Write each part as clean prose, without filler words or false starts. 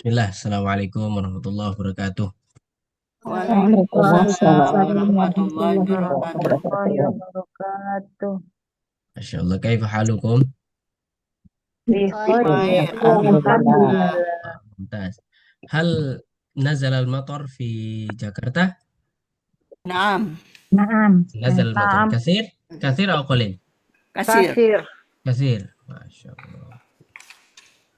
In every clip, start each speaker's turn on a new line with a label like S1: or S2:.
S1: Bismillah, Assalamualaikum warahmatullahi wabarakatuh.
S2: Waalaikumsalam
S3: Waalaikumsalam
S2: warahmatullahi
S3: warahmatullahi
S2: wabarakatuh.
S3: wabarakatuh.
S1: Masya Allah, kaifa halukum?
S3: Bikhair,
S2: Baik,
S3: ya,
S2: alhamdulillah.
S3: alhamdulillah.
S1: Mumtaz. Hal nazal al-matar fi Jakarta?
S2: Naam,
S3: Naam,
S1: Nazal al-matar.
S3: naam,
S1: Kasir? Kasir atau qalil?
S2: kasir.
S3: kasir.
S1: Kasir. Masya Allah.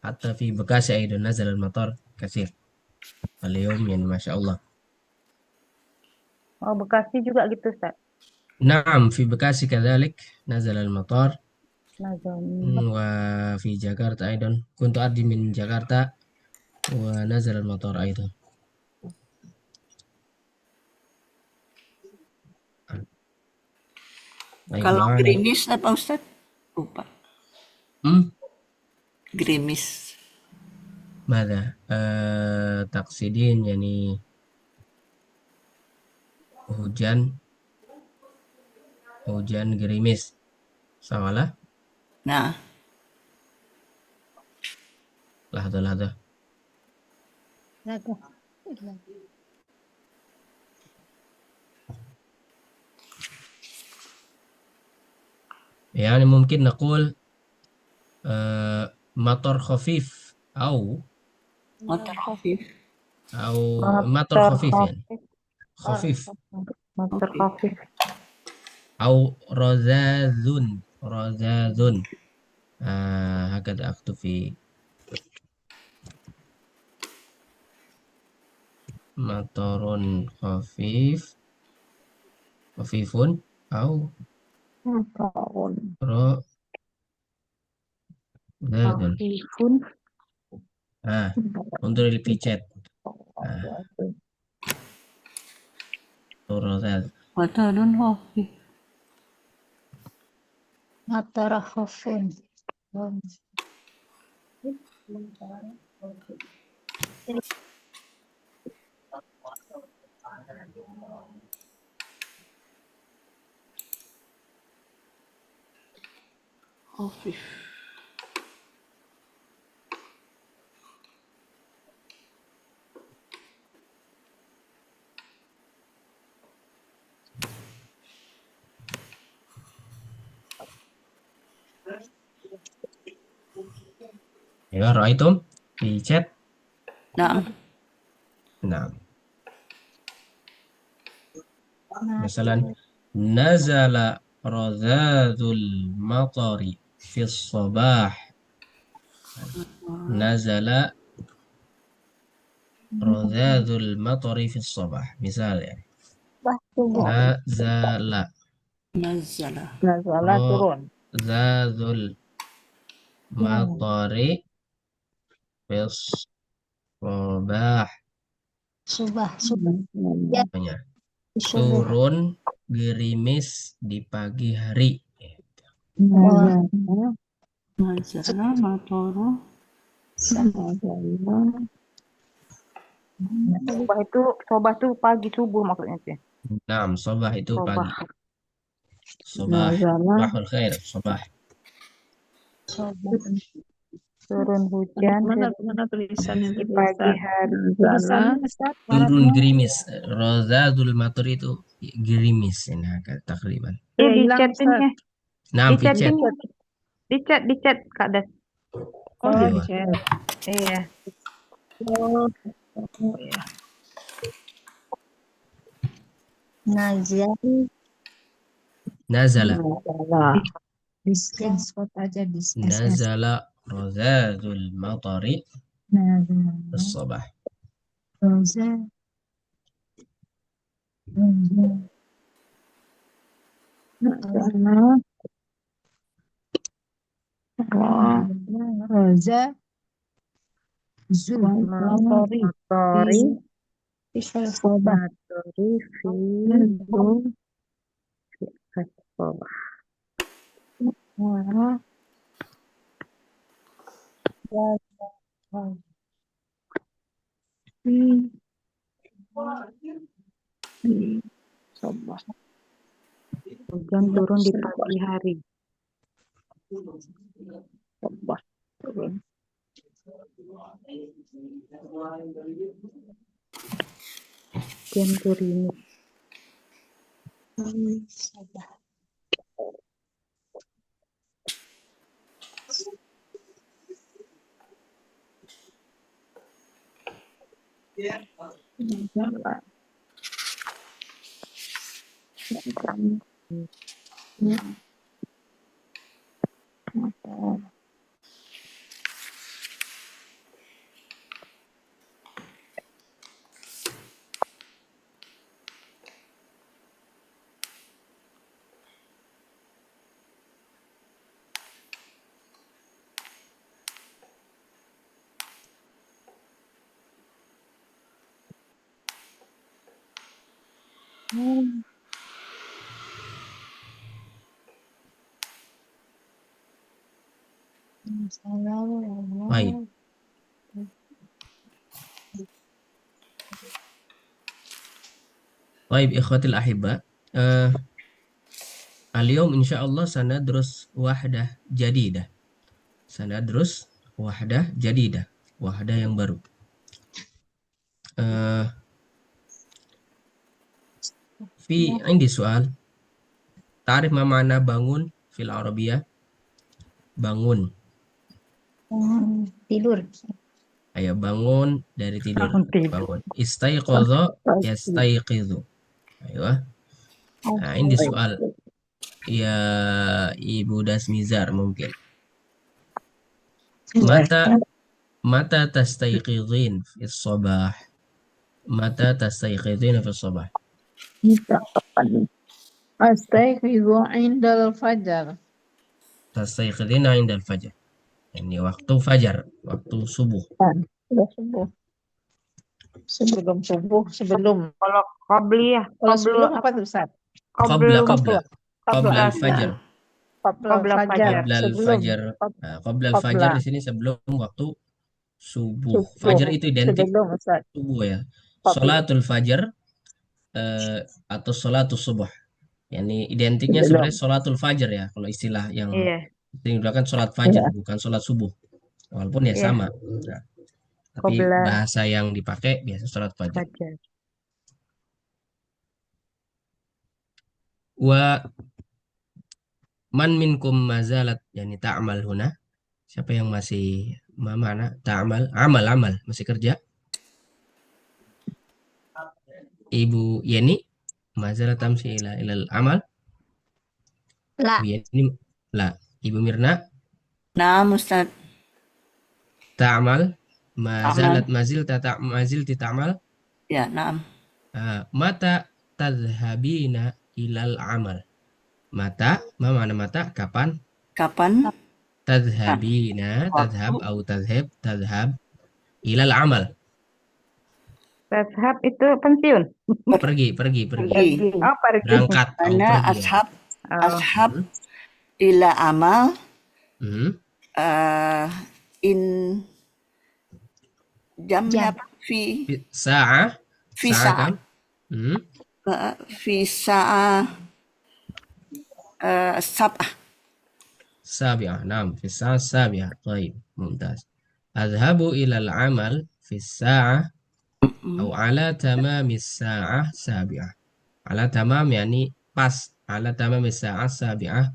S1: Hatta fi Bekasi aidan nazal al-matar kasir. Al-yawm yani Masya Allah.
S3: Oh, Bekasi juga gitu, Ustaz.
S1: Naam, fi Bekasi kadhalik nazal al-matar.
S3: Nazam.
S1: وفي جاكرتا أيضا كنت أرجع من جاكرتا ونزل المطار أيضا. طيب
S2: Kalau
S1: معنا
S2: gerimis apa Ustaz? Lupa.
S1: hmm?
S2: Gerimis.
S1: ماذا تقصدين يعني hujan hujan gerimis salah
S2: Nah,
S1: lahza يعني ممكن نقول مطر خفيف
S2: motor khafif.
S1: أو مطر
S3: Motor
S1: خفيف يعني
S3: khafif.
S1: خفيف
S3: Motor
S2: Oke.
S3: khafif.
S1: أو رذاذ هكذا أكتب في مطر خفيف خفيف أو
S3: Motorun.
S1: رذاذ
S3: Khafifun.
S1: انظر في chat رذاذ
S2: Motorun khafif.
S3: Motor khafifun.
S2: Khafif.
S1: ya رأيتم في chat
S2: Naam.
S1: نعم مثلا نزل رذاذ المطر في الصباح نزل رذاذ المطر في الصباح مثال يعني نزل
S2: Nazala.
S3: Nazala turun.
S1: رذاذ المطر في الصباح
S3: Subah, subah. Ya,
S1: Apanya?
S3: subuh.
S1: Turun gerimis di pagi hari.
S3: Nazala.
S2: Nazala motoru.
S3: Sobah itu pagi subuh maksudnya sih.
S1: Nah, sobah itu
S3: Sobah.
S1: pagi. Sobah.
S3: Nazala.
S1: Sabahul khair. Sobah.
S3: Sobah. Turun hujan
S4: Mana tulisannya
S3: di
S4: tadi
S3: pagi
S4: Ustaz?
S3: hari.
S4: Tulisannya Ustaz, mana
S1: Turun
S4: tuh?
S1: gerimis. Rozadul matur itu gerimis. Nah, takriban.
S3: Itu
S4: Ya
S3: di
S4: hilang Ustaz.
S3: chattingnya,
S1: Nah,
S3: di
S1: fi
S4: Di
S1: chat.
S3: chatting,
S4: chat.
S3: di chat Kak Das.
S4: Oh di
S1: Aywa.
S4: chat.
S3: Iya.
S4: Oh, oh ya.
S3: Nazal.
S1: Nazala.
S3: Di screenshot aja di SS.
S1: Nazala rozadul matari
S3: Nazala.
S1: الصباح.
S3: Roza. Roza. Nazala. Roza. Zul. Matori. Matori. Matori. Fi. Sobah. Wah.
S4: Coba.
S3: Hujan turun di pagi hari.
S4: Coba. Turun.
S3: jam turini.
S1: Baik. Baik, ikhwatil ahibba. Al-yawm insyaallah sanadrus wahdah jadidah. Sanadrus wahdah jadidah. Wahdah yang baru. Indi soal. Ta'rif ma ma'na bangun fil Arabiyah? Bangun.
S3: Tidur.
S1: Ayo bangun dari tidur.
S3: Bangun tidur.
S1: Bangun. Istaiqadha yastaiqidhu. Ayo. Nah, ini soal. Ya, Ibu Dasmizar mungkin. Mata tastaiqidhin fi sabah. Mata tastaiqidhin fi sabah.
S4: Astayqizu indal fajar.
S1: Tastaiqidhina indal fajr. Ini waktu fajar, waktu subuh.
S4: Sudah subuh. Sebelum subuh, sebelum.
S2: Kalau qabliyah,
S4: Kalau sebelum apa tuh, Ustaz?
S1: Qabla al-fajr.
S4: Qabla fajar.
S1: Qabla
S4: Sebelum.
S1: al-fajr. Nah, qabla al-fajr di sini sebelum waktu subuh. Fajar itu identik
S4: Sebelum, Ustaz.
S1: subuh ya.
S4: Qabla.
S1: Salatul fajar atau salatul subuh. Yani identiknya
S4: Sebelum.
S1: sebenarnya salatul fajar ya, kalau istilah yang
S2: iya.
S1: digunakan salat fajar,
S4: Iya.
S1: bukan salat subuh. Walaupun ya
S2: Iya.
S1: sama. Nah, tapi
S4: Qabla
S1: bahasa yang dipakai biasa salat fajar.
S4: fajar.
S1: Wa man minkum mazalat yani ta'mal huna? Siapa yang masih mana? Ta'mal, amal masih kerja? Ibu Yeni, mazalat tamsi ilal amal?
S3: La.
S1: Ibu Yeni, la. Ibu Mirna,
S2: Naam Ustaz.
S1: ta'mal, mazalat mazil ta'mal?
S2: Ya, naam.
S1: Mata tadhhabina ilal amal? Mata, mana mata? Kapan?
S2: Kapan?
S1: Tadhhabina, tadhhab atau tadhhab ilal amal.
S3: Tashab itu pensiun.
S1: Pergi.
S3: Oh, pergi.
S1: Berangkat atau
S2: Ana
S1: pergi.
S2: ashab ila amal
S1: Hmm.
S2: in jamnya apa?
S1: Sa'ah.
S2: Fi
S1: Sa'ah
S2: sa'ah.
S1: kan? Hmm.
S2: Fi sa'ah sab'ah.
S1: Sabi'ah. Naam. Fi sa'ah sabi'ah. Baik. Mumtaz. Adhabu ilal amal fi sa'ah atau ala tamamis sa'ah sabi'ah. Ala tamam yani pas. Ala tamamis sa'ah sabi'ah.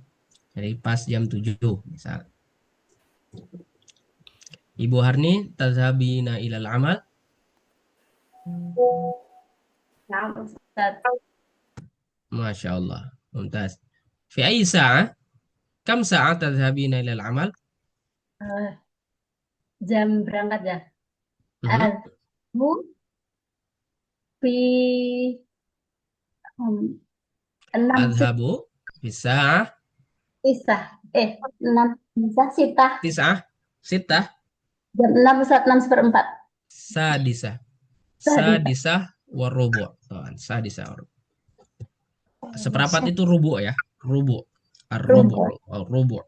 S1: Jadi pas jam 7 misal. Ibu Harni, tadhabina ilal amal?
S5: Naam Ustaz.
S1: Masya Allah. Mumtaz. Fi ayyi sa'ah? Kam sa'ah tadhabina ilal amal?
S5: Jam berangkat ya.
S1: Mhm.
S5: Bu fi 6
S1: Adhabu fi sa'ah
S5: sitah. 6 sitah.
S1: tis'ah sitah
S5: Jam 6 Ustaz, 6/4.
S1: sadisah
S5: Sadisah.
S1: sadisah warubu'. Sadisah warubu'. Seperempat itu rubu' ya. Rubu'. Rubu'.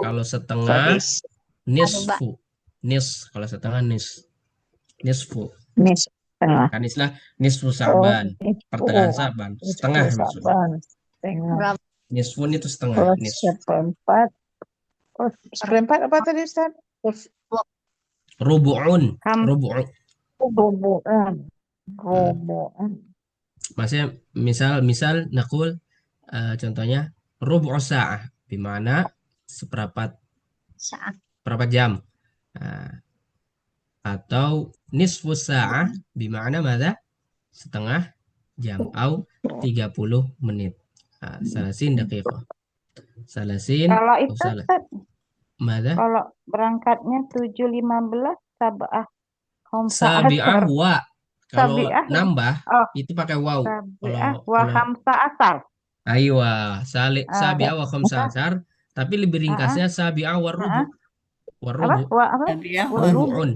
S1: Kalau setengah nisfu. Kalau setengah nisfu. Kan istilah nisfu Sa'ban. Pertengahan Sa'ban. Setengah maksudnya.
S4: Setengah.
S1: Nisfun itu setengah.
S4: Kalau
S1: Nisfu.
S4: seperempat apa tadi, Ustaz?
S1: Rubu'un.
S3: Kam.
S1: Rubu'un.
S4: Rubu'un. Rubu'an.
S1: Maksudnya misal nakul contohnya rubu' sa'ah bimana seperempat jam. Nah, atau nisfu sa'ah bimana mana setengah jam atau 30 menit. Salasin daqiqah. Salasin
S3: Kalau
S1: atau
S3: itu
S1: salah.
S3: Ustaz,
S1: Mada?
S3: kalau berangkatnya 7.15 sab'ah khamsa
S1: Sabi'ah
S3: asar.
S1: wa. Kalau
S3: Sabi'ah.
S1: nambah
S3: Oh,
S1: itu pakai waw.
S3: sabi'ah wa
S1: Kalau
S3: khamsa asar.
S1: aywa
S3: Ah,
S1: sabi'ah wa khamsa
S3: ah,
S1: asar, tapi lebih
S3: ah,
S1: ringkasnya sabi'ah wa
S3: ah.
S1: rubu. Wa
S3: Apa?
S1: rubu.
S3: Wa apa?
S2: Tabiah
S3: Wa
S2: wa
S3: rubu.
S1: Rubu'un.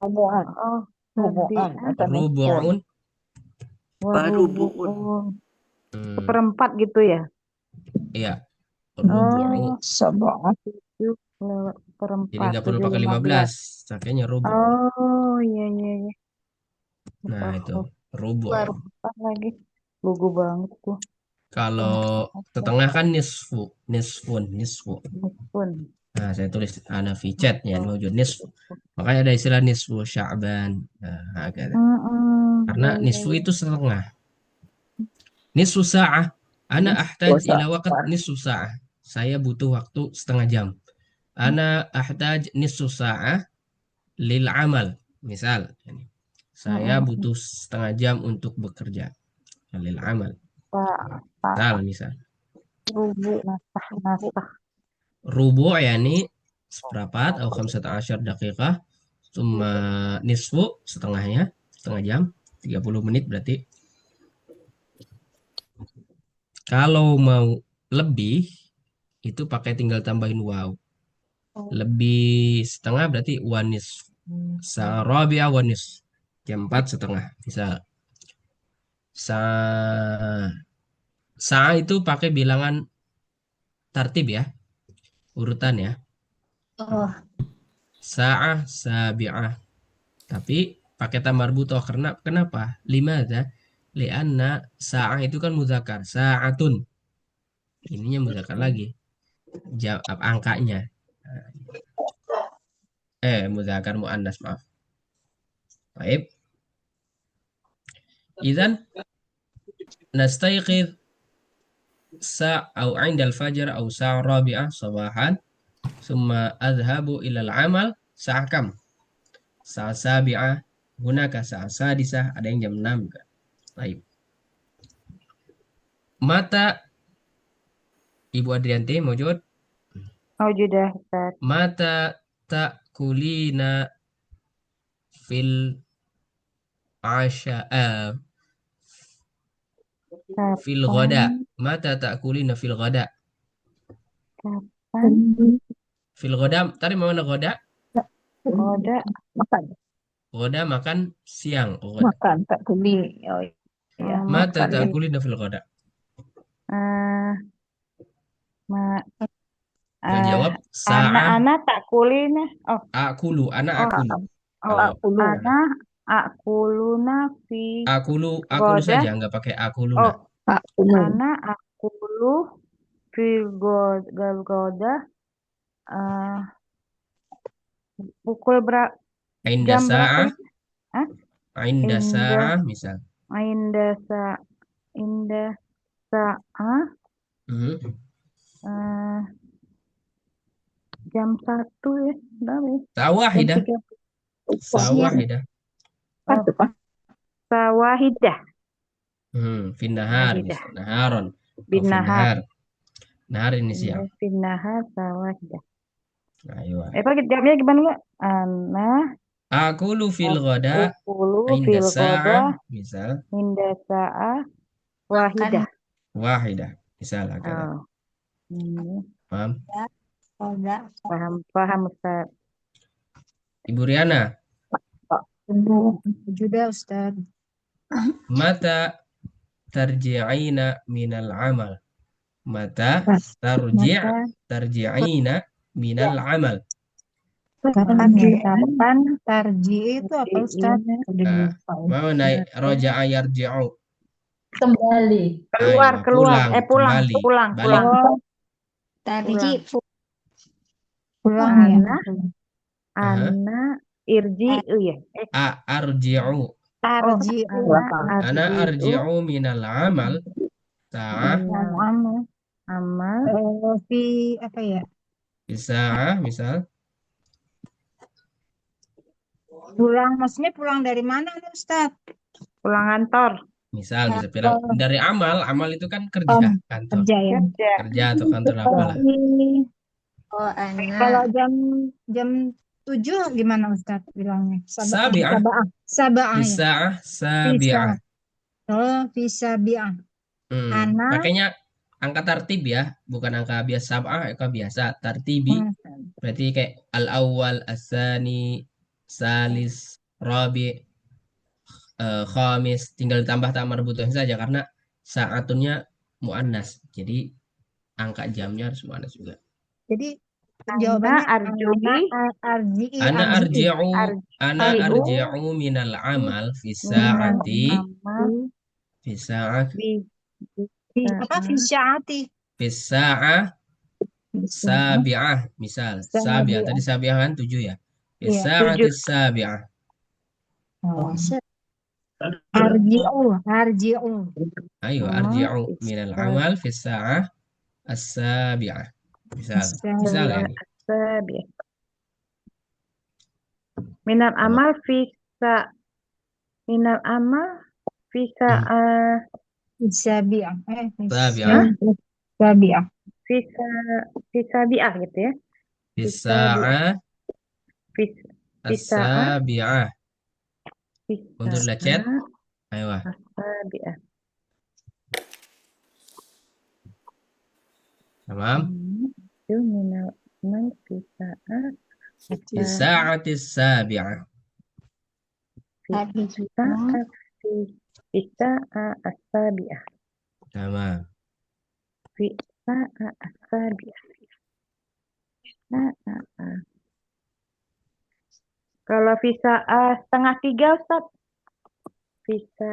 S4: Rubu'an.
S3: Oh,
S4: Rubu'an.
S3: sabi'ah
S4: Atau nisfun.
S1: Rubu'un.
S3: wa
S2: wa rubu'un.
S3: rubu'un.
S1: Hmm,
S3: Seperempat gitu ya?
S1: iya. Rubu'u.
S3: Oh,
S4: Sab'ah.
S3: 7 lewat
S1: Jadi
S3: perempat,
S1: nggak perlu pakai
S3: 7.15.
S1: 15. Pakainya rubu'.
S3: Oh, iya, iya, iya.
S1: Nah, itu
S3: Oh,
S1: rubu'.
S3: baru pas lagi. Lugu banget tuh.
S1: Kalau setengah kan nisfu, nisfu.
S3: Pun.
S1: Nah, saya tulis ana fi chat ya, mewujud nisfu. Makanya ada istilah nisfu Sya'ban. Nah, agak. Karena
S3: Iya, iya,
S1: nisfu
S3: iya.
S1: itu setengah. Nisfu sa'ah. Ana ahtaj ila waqt nisfu sa'ah. Saya butuh waktu setengah jam. Ana ahtaj nisfu sa'ah lil amal. Misal, saya butuh setengah jam untuk bekerja. Lil amal. Misal.
S3: Rubu, nasah.
S1: Rubu' yani seperempat atau 15 daqiqah. Cuma nisfu setengahnya, setengah jam, 30 menit berarti. Kalau mau lebih itu pakai tinggal tambahin waw. Lebih setengah berarti wanis. Sarabi'a wanis. Jam 4 setengah. Bisa. Sa itu pakai bilangan tartib ya. Urutan ya. Sa'ah sabi'ah. Tapi pakai ta marbutoh karena kenapa? Limadza? Lianna sa'ah itu kan muzakkar, sa'atun. Ininya muzakkar lagi. Jawab angkanya. Muzakkar muannas, maaf. Baik. Idzan nastayqidh أو عند الفجر أو ساعة رابعة صباحا ثم أذهب إلى العمل ساعة كم؟ Saat sabi'ah, hunaka saat sadisah, ada yang jam 6 juga. Baik. Mata Ibu Adrianti mewujud?
S3: Sudah, Ustaz.
S1: Mata ta'kulina fil asya fil ghada. Mata ta'kulina fil ghada.
S3: Kapan?
S1: Fil ghada, tadi mana ghada?
S3: Ghada.
S4: Makan.
S1: Ghada makan siang. Ghada.
S4: Makan. Tak kuli. Oh, iya.
S1: Mata
S4: Makan.
S1: ta'kulina fil ghada. Yang jawab sa'a.
S3: Anak-anak tak kulina. Oh,
S1: Akulu, anak
S3: oh,
S1: akulu.
S4: Akulu.
S3: anak akuluna fi
S1: Akulu
S3: ghada.
S1: saja, nggak pakai akuluna.
S3: Oh, anak akulu fi ghada. Pukul berapa?
S1: Inda
S3: Jam berapa
S1: sa'ah.
S3: itu? Hah?
S1: Inda sa'ah, misal.
S3: Inda sa'ah. Jam 1 ya. Berapa ya?
S1: Sawahidah. Sawahidah.
S3: Sawahidah.
S1: Finnahar. Naharon.
S3: Binnahar.
S1: Nahar ini siang.
S3: Binnahar sawahidah.
S1: Ayo.
S3: Pakai jawabnya gimana enggak? Ana
S1: Akulu fil ghada. Inda sa'ah, misal.
S3: Inda sa'ah wahidah.
S1: Wahidah. Misal agak. Paham?
S3: Paham Ustaz.
S1: Ibu Riana.
S4: Sudah, Ustaz.
S1: Mata tarji'ina minal amal. Mata tarji'ina minal amal.
S4: Kapan tarji itu apa, Ustaz?
S1: Mau naik roja'a yarji'u.
S5: Kembali.
S3: Pulang.
S1: Kembali. Balik.
S5: Tarji.
S4: Pulang ya.
S3: Ana irji'u ya.
S1: Arji'u.
S4: Tarji'u.
S1: Ana arji'u minal amal sa'ah
S3: Minal amal
S4: Fi apa ya?
S1: bisa'ah misal.
S4: Pulang, maksudnya pulang dari mana nih Ustaz?
S3: pulang kantor.
S1: Misal bisa bilang dari amal itu kan kerja
S4: Om,
S1: kantor.
S4: kerja ya.
S3: Kerja.
S1: Kerja atau kantor apalah.
S4: Berarti
S5: Oh,
S4: kalau
S5: anak.
S4: jam 7 gimana Ustaz bilangnya?
S1: Sabi'ah
S4: Sabah. Sabah ya.
S1: bisa'ah
S4: Bisa.
S1: sabi'ah.
S4: Oh, bisa bi'ah. Anak.
S1: Pakainya angka tartib ya, bukan angka biasa sab'ah, angka biasa tartibi. Berarti kayak al-awwal, as-sani, salis, rabi, khamis, tinggal ditambah tak marbutuhnya saja karena sa'atunnya muannas. Jadi angka jamnya harus muannas juga.
S4: Jadi
S3: Ana
S4: jawabannya
S3: arju'i.
S1: Ana
S4: arji'i.
S1: ana
S3: Arji'u
S1: arji'u minal amal fi
S3: minal
S1: sa'ati
S3: amal
S1: fi sa'ah
S4: Apa
S3: bisa.
S4: fi syaati?
S1: fi sa'ah sabi'ah misal sabi'ah tadi
S4: Sabi'ah.
S1: sabi'ah kan 7 ya. Fi
S4: Iya.
S1: sa'ati sabi'ah.
S4: Oh. Arji'u.
S1: Ayo
S3: Amal
S1: arji'u minal
S3: bisa.
S1: amal fi sa'ah as-sabi'ah. Misal
S3: Bisa.
S1: ini.
S3: Sabi. Minal
S1: Apa?
S3: amal bisa. Minal amal bisa.
S4: Sabi'ah.
S1: Sabi'ah
S4: Sabi'ah.
S3: Bisa. Bisa biah gitu ya.
S1: fi
S3: Bisa biah.
S1: sa'ah
S3: Bisa.
S1: as-sabi'ah.
S3: Bisa.
S1: Untuk chat. Ayo.
S3: Sabiah.
S1: Tamam.
S3: Itu minal amal bisa.
S1: Fi sa'ati sabi'ah.
S3: Bisa. Bisa. Asabiah.
S1: Tamam.
S3: Bisa. Asabiah. Kalau visa setengah tiga, Ustaz. Visa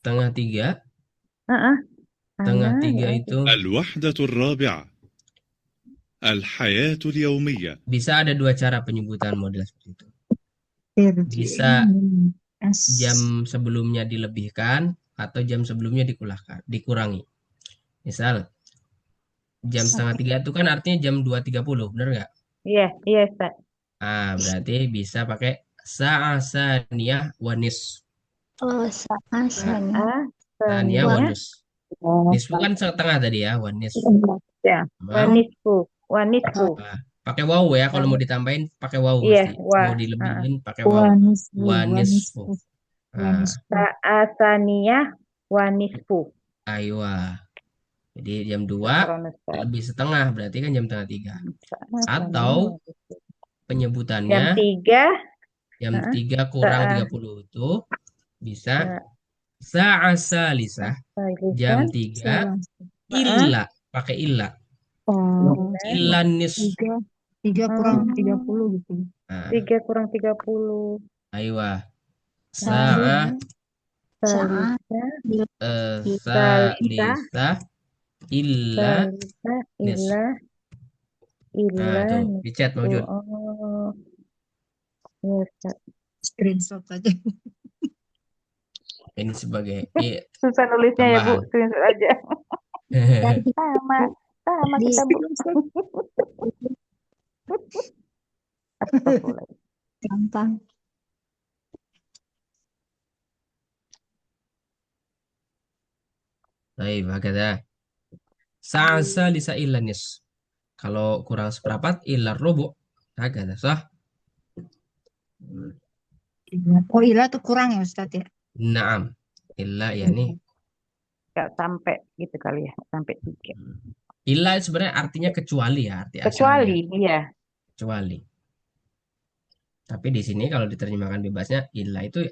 S1: Tengah 3.
S3: uh,
S1: Tengah
S3: Ana
S1: 3
S3: ya.
S1: itu
S6: الوحدة الرابعة الحياة اليومية
S1: bisa ada 2 cara penyebutan model seperti itu. Bisa jam sebelumnya dilebihkan atau jam sebelumnya dikurangi. Misal jam setengah 3 itu kan artinya jam 2.30, bener nggak?
S3: Iya, iya, Ustaz.
S1: Berarti bisa pakai sa'a saniyah wanis.
S5: Oh, asani.
S1: Saniyah
S3: Saniyah
S1: wanus. Nisfu kan setengah tadi ya, wanis.
S4: Ya.
S1: Tamam.
S3: wanisfu.
S1: Pakai waw ya, kalau mau ditambahin pakai waw
S3: Iya,
S1: mesti. Mau dilebihin pakai waw. Wanisfu.
S3: Saniyah wanisfu.
S1: Aywa. Jadi jam 2 lebih setengah, berarti kan jam setengah 3. Atau penyebutannya
S3: Jam 3
S1: jam 3 kurang 30 itu bisa sa'a salisah jam 3 illa, pakai illa.
S4: Oh,
S1: Illa nis.
S4: 3 kurang 30 gitu.
S3: 3 kurang 30.
S1: Aywa. Sa'a
S5: Saat
S1: salisah illa nis. Tuh, di chat Maujud.
S3: Oh, iya, Ustaz.
S4: Screenshot aja.
S1: Ini sebagai
S3: Susah nulisnya ya, Bu.
S1: tambahan.
S3: Screenshot aja. Sama
S4: Di
S3: kita, Bu. Astagfirullah.
S5: gampang.
S1: Baik, hakada. Sa'a salisa illa nis. Kalau kurang seperempat illa rubu. Hakada, sah?
S4: Oh, ila tuh kurang ya Ustadz ya?
S1: Naam. Illa ya nih.
S3: Nggak sampai gitu kali ya. Sampai 3.
S1: Illa sebenarnya artinya kecuali ya, arti asalnya.
S3: Kecuali, iya.
S1: Kecuali. Tapi di sini kalau diterjemahkan bebasnya illa itu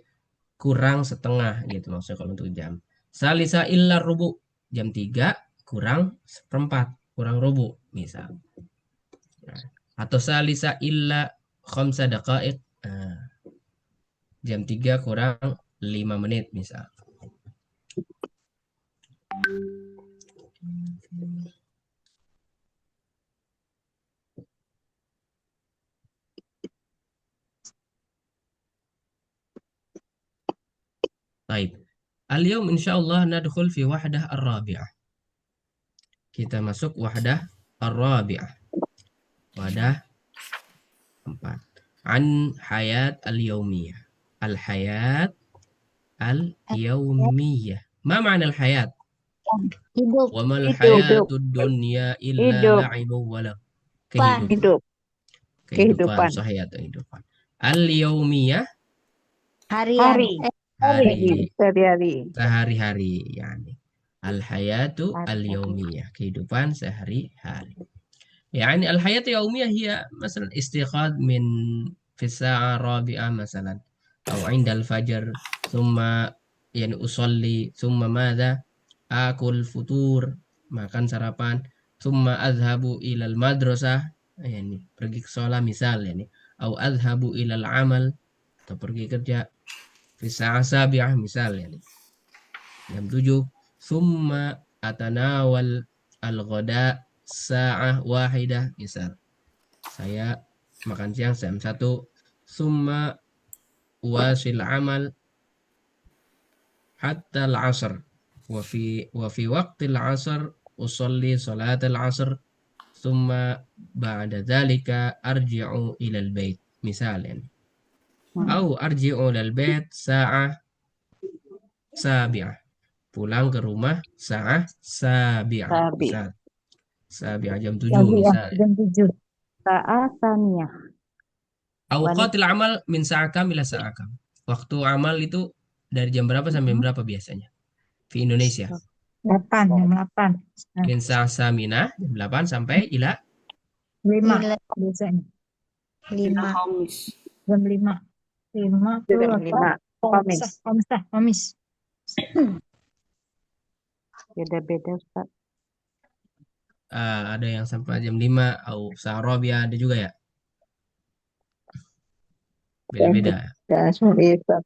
S1: kurang setengah gitu maksudnya kalau untuk jam. Salisa illa rubu. Jam 3 kurang seperempat, kurang rubu misal. Nah, atau salisa illa khamsa daqaiq. Nah, jam 3 kurang 5 menit misal. طيب اليوم إن شاء الله ندخل في وحدة الرابعة. Kita masuk wahdah ar-rabi'ah. Wadah 4. An hayat al-yaumiyah. Al-hayat al-yaumiyah. Ma ma'na al-hayat?
S5: Hidup.
S1: Wa mal
S2: Hidup.
S1: hayatud dunya illa
S2: Hidup.
S1: la'ibu wa lahu.
S5: Pan.
S1: Kehidupan.
S2: Kehidupan.
S1: Sahih atau kehidupan. Al-yaumiyah
S5: Harian.
S2: Hari.
S1: hari
S2: Sehari-hari.
S1: sehari-hari yani. Al-hayatu
S3: Hari-hari.
S1: al-yaumiyah, kehidupan sehari-hari. يعني الحياة اليومية هي مثلا استيقاظ من في الساعة الرابعة مثلا أو عند الفجر ثم يعني أصلي ثم ماذا آكل فطور makan sarapan ثم أذهب إلى المدرسة يعني pergi ke sekolah misal يعني أو أذهب إلى العمل atau pergi kerja في الساعة السابعة misal يعني jam 7 ثم أتناول الغداء sa'ah wahidah misal saya makan siang jam 1 summa wasil amal hatta al-'asr wa fi waqti al-'asr usalli salat al-'asr summa ba'da dhalika arji'u ila al-bait misal yani au arji'u ila al-bait sa'ah sabi'ah pulang ke rumah sa'ah sabi'ah
S2: Sabi.
S1: misal sabi'ah jam 7
S3: Sabiah,
S1: misal.
S3: jam 7. Saat saniyah.
S1: Awqatil amal min sa'a kam ila sa'a kam. Waktu amal itu dari jam berapa sampai berapa biasanya? Di Indonesia.
S4: 8, jam 8.
S1: Min sa'a samina jam 8 sampai ila
S4: 5
S5: Ila
S4: biasanya.
S5: 5.
S2: Khamis.
S4: Jam 5. 5 tuh
S2: Jam
S4: apa?
S2: 5. Khamis.
S4: Komis.
S3: Beda-beda, Ustaz.
S1: ada yang sampai jam 5 atau sa'robia ada juga ya. Beda-beda.
S2: Ya, sorry, Ustaz.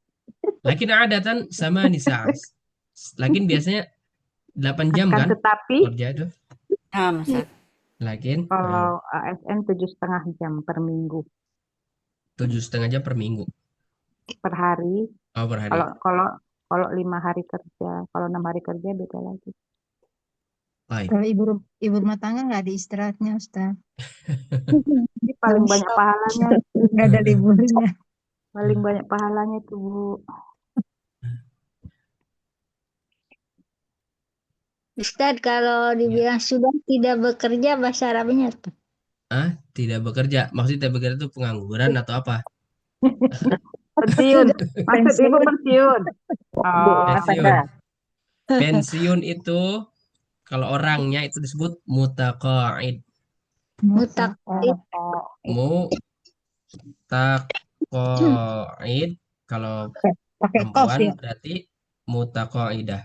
S1: Lakin adatan sama nih sa'a. Lakin biasanya 8 jam
S3: Akan
S1: kan
S3: tetapi
S1: kerja itu.
S2: Ustaz.
S1: Lakin
S3: kalau ASN 7,5 jam per minggu
S1: 7,5 jam per minggu.
S3: per hari.
S1: Oh, per hari.
S3: Kalau 5 hari kerja, kalau 6 hari kerja beda lagi.
S1: Baik.
S4: Kalau ibu rumah tangga nggak ada istirahatnya, Ustaz.
S3: Ini paling banyak pahalanya,
S4: Nggak ada liburnya.
S3: paling banyak pahalanya itu, Bu.
S5: Ustadz, kalau dibilang sudah tidak bekerja, bahasa Arabnya apa?
S1: Tidak bekerja. Maksudnya tidak bekerja itu pengangguran atau apa?
S3: Pensiun. Maksud Ibu pensiun. Oh,
S1: Pensiun. Pensiun itu kalau orangnya itu disebut mutaqaid.
S5: Mutaqid.
S1: Mutaqaid kalau
S4: Pakai kos
S1: perempuan
S4: ya.
S1: berarti mutaqaidah.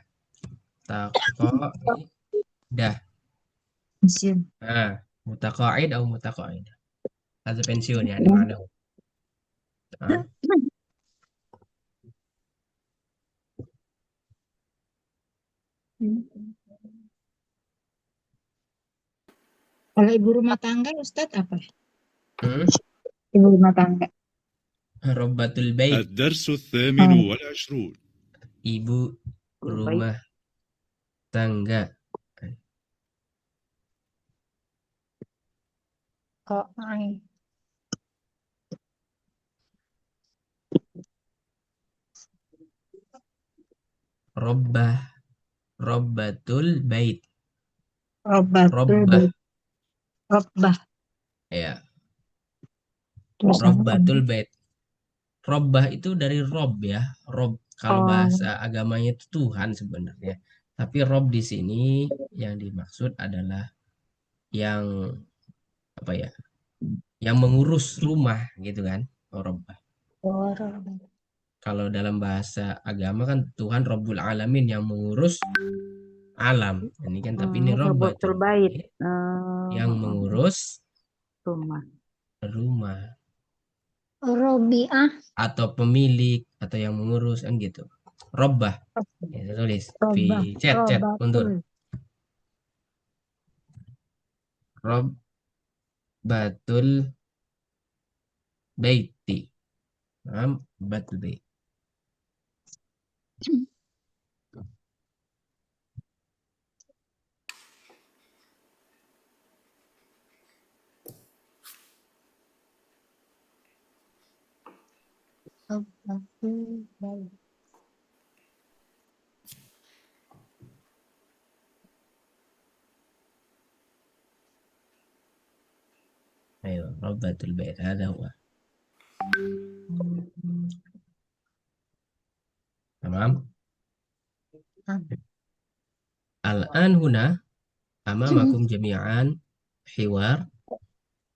S1: Taqaidah.
S4: Pensiun.
S1: Nah, mutaqaid atau mutaqaidah. Ada pensiun ya, di mana? Nah,
S4: Kalau ibu rumah tangga, Ustadz apa?
S1: hmm?
S4: Ibu rumah tangga.
S1: Rabbatul bait,
S6: الدرس الثامن والعشرون.
S1: ibu rumah tangga. Rabbatul bait. Rabbah.
S4: Robbah.
S1: Ya,
S4: Terus
S1: Rabbatul bait. Rabbah itu dari Rob ya. Rob kalau bahasa agamanya itu Tuhan sebenarnya. Tapi Rob di sini yang dimaksud adalah yang apa ya? Yang mengurus rumah gitu kan. Rabbah. Kalau dalam bahasa agama kan Tuhan Rabbul Alamin yang mengurus alam. Ini kan tapi ini Rabbatul
S3: Bait.
S1: bait yang mengurus
S3: Rumah.
S1: rumah
S5: Robiah.
S1: atau pemilik atau yang mengurus kan gitu. Robbah. Ya, saya tulis di chat mundur. Robbatul baiti. Batul bait. أيوة، ربة البيت هذا هو. تمام. الآن هنا أمامكم جميعا حوار.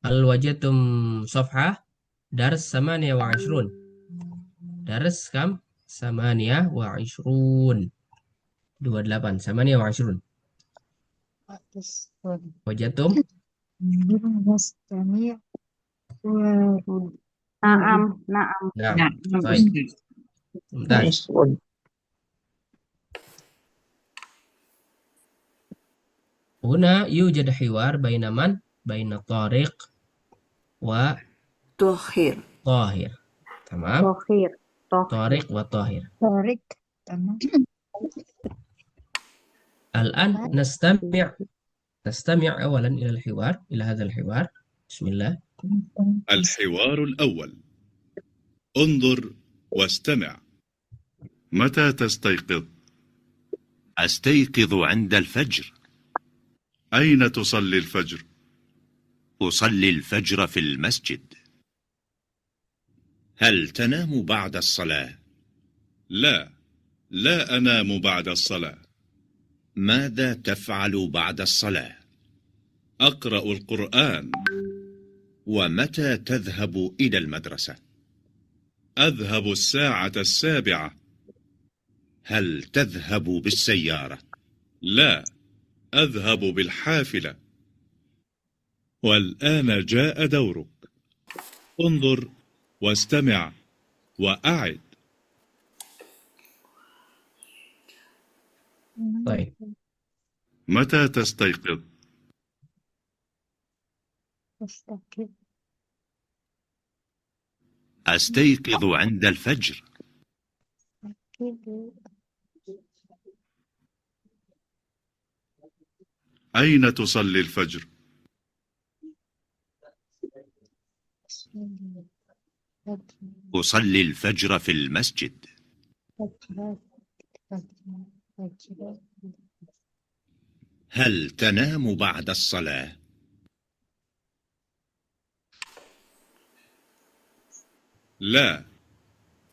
S1: هل وجدتم صفحة درس 28؟ درس كم؟ 28 28 28. وجدتم؟
S3: Naam, naam.
S1: نعم. طيب، ممتاز. هنا يوجد حوار بين من؟ بين طارق وطاهر. تمام.
S3: Tohir.
S1: طارق وطاهر.
S4: Torik. Tamam.
S1: الآن نستمع أولا إلى الحوار، إلى هذا الحوار. بسم الله.
S6: الحوار الأول: انظر واستمع. متى تستيقظ؟
S7: أستيقظ عند الفجر.
S6: أين تصلي الفجر؟
S7: أصلي الفجر في المسجد. هل تنام بعد الصلاة؟
S6: لا، لا أنام بعد الصلاة.
S7: ماذا تفعل بعد الصلاة؟
S6: أقرأ القرآن.
S7: ومتى تذهب إلى المدرسة؟
S6: أذهب الساعة 7.
S7: هل تذهب بالسيارة؟
S6: لا، أذهب بالحافلة. والآن جاء دورك. انظر واستمع وأعد.
S1: طيب،
S6: متى تستيقظ؟
S7: أستيقظ عند الفجر.
S6: أين تصلي الفجر؟
S7: أصلي الفجر في المسجد. هل تنام بعد الصلاة؟
S6: لا،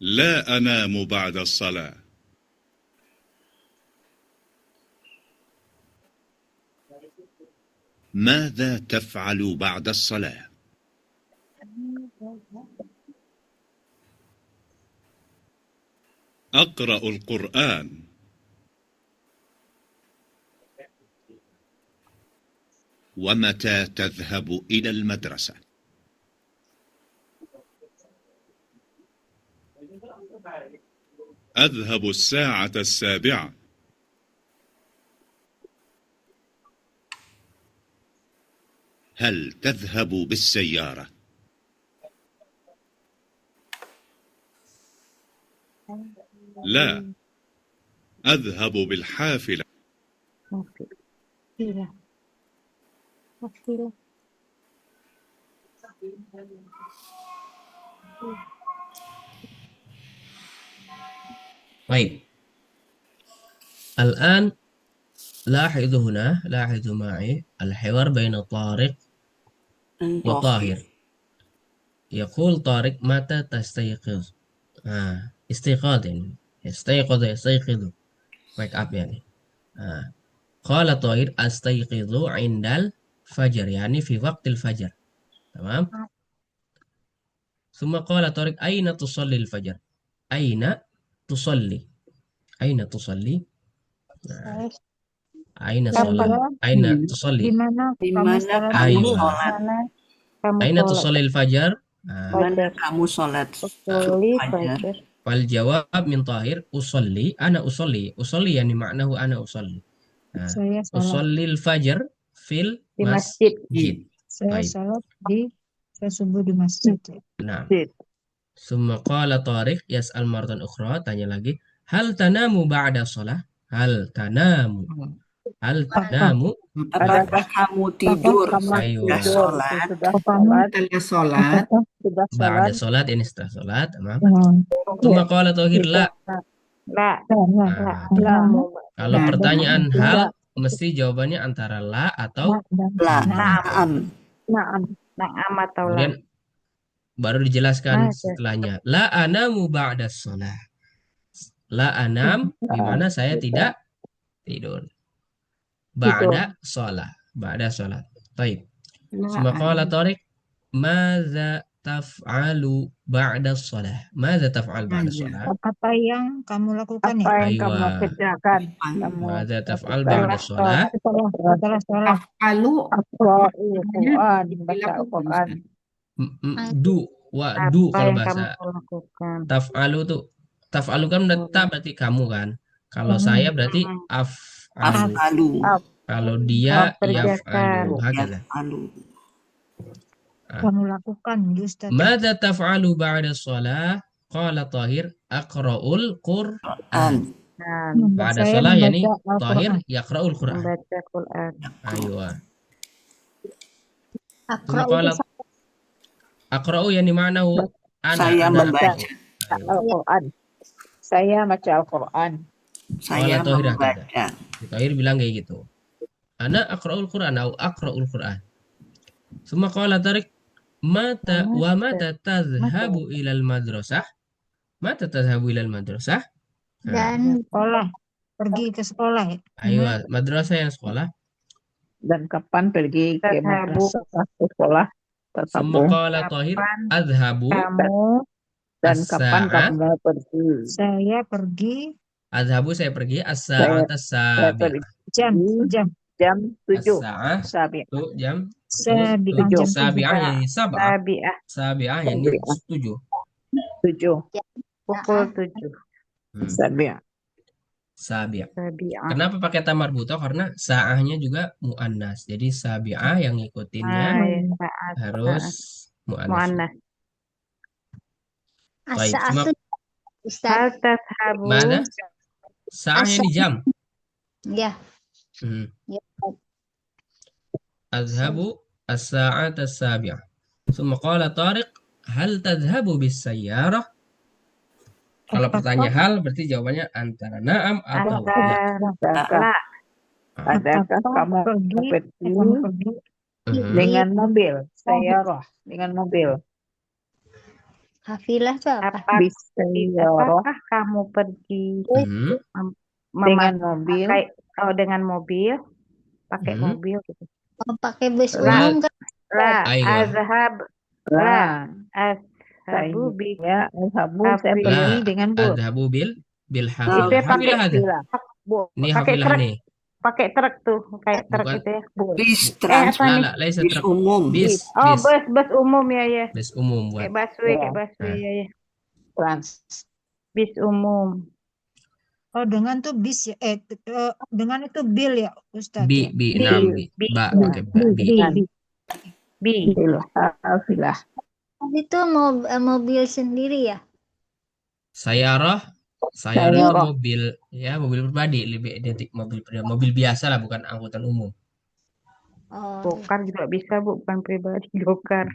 S6: لا أنام بعد الصلاة.
S7: ماذا تفعل بعد الصلاة؟
S6: أقرأ القرآن.
S7: ومتى تذهب إلى المدرسة؟
S6: أذهب الساعة 7.
S7: هل تذهب بالسيارة؟
S6: لا، أذهب بالحافلة.
S1: طيب، الآن لاحظوا هنا، لاحظوا معي الحوار بين طارق وطاهر. يقول طارق: متى تستيقظ؟ استيقاظ يعني يستيقظ wake up يعني. قال طاهر: أستيقظ عند الفجر، يعني في وقت الفجر. تمام. ثم قال طارق: أين تصلي الفجر؟ أين تصلي؟ أين تصلي؟ أين صلاة؟ أين تصلي؟
S4: Di mana kamu sholat?
S1: أيوة. أين تصلي الفجر؟
S2: Fajar.
S8: Kamu sholat
S2: Usolli
S8: fajar.
S2: fajar.
S1: فالجواب من طاهر: أصلي. أنا أصلي. أصلي يعني معناه أنا أصلي.
S4: Saya sholat
S1: أصلي الفجر في
S2: Di masjid.
S1: المسجد.
S4: saya
S1: طيب.
S4: sholat saya subuh di masjid.
S1: نعم.
S2: Masjid.
S1: ثم قال طارق يسأل مرة أخرى، tanya lagi: هل تنام بعد الصلاة؟ هل تنام؟ هل تنام؟
S8: Apakah kamu tidur
S1: Aywa.
S8: setelah sholat?
S2: Sudah
S4: Kamu
S2: sholat.
S8: Setelah sholat,
S4: Sudah
S1: Ba'da
S4: salat.
S1: sholat, ini setelah sholat. Tamam.
S3: Hmm.
S1: Tsumma qala Thahir la.
S2: La.
S1: Nah, tuh.
S2: La.
S1: Kalau
S4: Nah,
S1: pertanyaan
S4: tidak.
S1: hal, mesti jawabannya antara la atau
S3: La.
S1: na'am.
S4: Naam.
S2: Na'am atau la.
S1: Kemudian baru dijelaskan
S2: Mada.
S1: setelahnya. La anamu ba'da sholat. La anam, di mana saya tidak tidur. Ba'da sholat. Ba'da sholat. Baik. Summa qala Tariq, madza taf'alu ba'da sholat. Madza taf'al ba'da sholat?
S4: Apa yang kamu lakukan ya?
S2: Apa yang kamu
S1: Aywa.
S2: kerjakan? Kamu
S1: Madza taf'al
S2: setelah
S1: ba'da sholat?
S4: Setelah sholat.
S8: Lalu
S2: Al-Quran, baca
S8: dilakukan,
S2: Al-Quran.
S1: Du wa du
S2: Apa
S1: kalau
S2: yang
S1: bahasa
S2: kamu lakukan?
S1: taf'alu tuh. Taf'alu kan berarti kamu kan. Kalau saya berarti af'alu.
S8: Lalu
S1: Kalau dia
S2: kerjakan.
S1: yaf'alu. Hakaza.
S8: lalu
S4: Kamu lakukan, Ustaz.
S1: Madza taf'alu ba'da sholat? Qala Tahir, aqra'ul Qur'an.
S2: Nah,
S1: Ba'da
S4: Saya
S1: sholat yani
S4: membaca
S1: Tahir
S4: Al-Quran.
S1: yaqra'ul Qur'an.
S2: membaca Quran.
S1: Aywa.
S5: Akra'u
S1: Qala aqra'u yani ma'nahu ana.
S8: saya
S1: ana.
S8: membaca,
S1: Aywa.
S2: Al-Quran. Saya baca Al-Quran.
S8: saya
S1: Qala Tahir
S8: membaca.
S1: Tahir bilang kayak gitu. Ana aqra'ul Qur'an atau aqra'ul Qur'an. Summa qala Tariq, mata wa mata tadhhabu ilal madrasah? Mata tadhhabu ilal madrasah?
S5: dan
S4: Sekolah. Pergi ke sekolah ya?
S1: Ayo, madrasah yang sekolah.
S2: Dan kapan pergi ke
S5: Tadhabu.
S2: madrasah ke sekolah?
S1: Summa
S2: Tadhabu.
S1: qala Tahir, adhabu.
S2: Kamu dan kapan
S1: As-sa'ah.
S2: kamu pergi?
S4: Saya pergi
S1: Adhabu saya pergi as-sa'ata
S2: Saya
S1: sabi'ah.
S2: pergi
S4: jam
S2: jam 7.
S1: As-sa'ah
S2: Sabi.
S1: itu jam
S4: Sabi'ah,
S1: tujuh.
S4: jam
S1: Sabi'ah
S4: tujuh.
S1: yani sab'ah.
S2: Sabi'ah.
S1: Sabi'ah yani
S2: Sabi'ah.
S1: 7.
S2: 7. Pukul 7. Sabi'ah.
S1: Sabi'ah.
S2: Sabi'ah.
S1: Kenapa pakai tamar buto? Karena sa'ahnya juga mu'annas. Jadi sabi'ah yang ngikutinnya
S2: Saat
S1: harus mu'annas.
S2: mu'annas.
S1: Baik,
S5: asa
S1: cuma
S5: Ustaz.
S2: Hal tadhabu.
S1: mana? Sa'ahnya di jam.
S5: Ya.
S1: Hmm.
S5: Ya.
S1: Adhabu as-sa'ata sabi'ah. Summa qala Tariq, hal tadhabu bis-sayyarah? Kalau pertanyaan hal berarti jawabannya antara na'am atau la.
S2: La. Adakah kamu
S4: Kamu
S2: pergi
S4: pergi
S1: Mhm.
S2: dengan mobil? Sayyarah. Dengan mobil.
S5: Hafilah itu apa?
S2: Apakah kamu pergi
S1: Mhm.
S2: dengan mobil?
S3: Dengan mobil, pakai
S1: Hmm.
S3: mobil gitu.
S5: Oh, pakai bus
S2: Lah.
S5: umum kan?
S3: La
S1: Aywa.
S3: azhab
S2: Lah.
S3: azhabu bi
S2: Ya, azhabu saya
S3: Hafilah.
S2: pergi dengan bus.
S1: Adhabu bil
S3: itu
S1: hafilah.
S3: pakai
S1: Hafilah ada.
S3: Bu,
S1: Ini
S3: pakai
S1: hafilah
S3: truk,
S1: nih.
S3: pakai truk tuh, kayak truk
S1: Bukan.
S3: gitu ya. Bu.
S8: Bis
S3: apa
S8: trans,
S1: La
S3: nih?
S1: la, laisa
S8: bis
S1: truk.
S8: umum.
S1: Bis,
S3: Oh,
S1: bis.
S3: bus umum ya ya.
S1: Bis umum buat.
S3: Kayak busway,
S2: Ya.
S3: kayak busway
S1: Nah.
S3: ya ya.
S2: Trans.
S3: Bis umum.
S4: Oh, dengan tuh bis ya. Dengan itu bil ya, Ustadz.
S1: Bi,
S4: Ya?
S1: bi,
S3: Bi.
S1: nam, bi.
S3: Bi.
S1: Ba, pakai ba, bi.
S3: Bi.
S2: Hafilah.
S5: Itu mobil sendiri ya?
S1: Sayarah itu
S2: Sayarah.
S1: mobil, ya mobil pribadi, lebih identik mobil pribadi. Mobil biasa lah, bukan angkutan umum.
S5: Oh,
S3: Gokar juga bisa, Bu, bukan pribadi, gokar.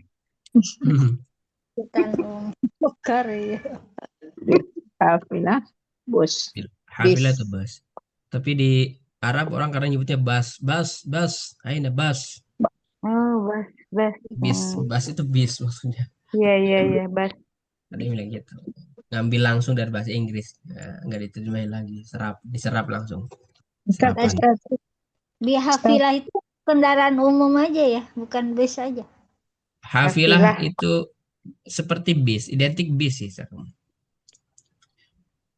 S5: bukan umum. Bokar ya.
S2: Hafilah. Bus.
S1: Hafilah itu bus. Tapi di Arab orang kadang nyebutnya bus, aina bus.
S3: Oh, bus.
S1: Bus itu bis maksudnya.
S3: Iya, bus.
S1: Ada yang bilang gitu. Ngambil langsung dari bahasa Inggris. Ya, nggak diterjemahin lagi, diserap langsung.
S4: Ustadz,
S1: Serapan.
S4: Ustadz.
S5: Di Hafilah itu kendaraan umum aja ya, bukan bus aja.
S1: Hafilah itu seperti bis, identik bis sih.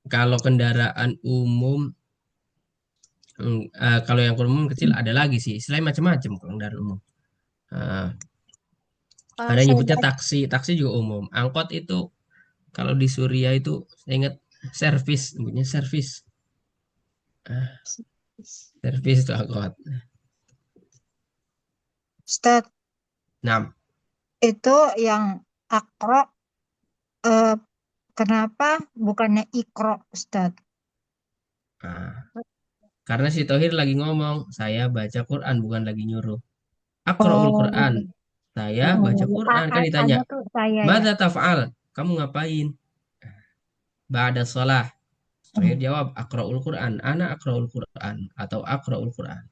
S1: Kalau kendaraan umum, kalau yang umum kecil ada lagi sih. Selain macam-macam kalau kendaraan umum.
S5: Kalau
S1: Ada
S5: saya
S1: yang nyebutnya taksi juga umum. Angkot itu kalau di Suriah itu saya ingat servis, nyebutnya servis. Servis itu angkot.
S4: Ustadz,
S1: Nah,
S4: itu yang akro, kenapa bukannya ikro, Ustadz?
S1: karena si Tohir lagi ngomong, saya baca Quran bukan lagi nyuruh. Aqra'ul
S4: Oh.
S1: Quran. Saya baca Quran. Kan ditanya,
S4: Ana tuh saya ya.
S1: Mada taf'al? Kamu ngapain? Ba'da shalah. Saya jawab, aqra'ul Quran. Ana aqra'ul Quran. Atau aqra'ul Quran.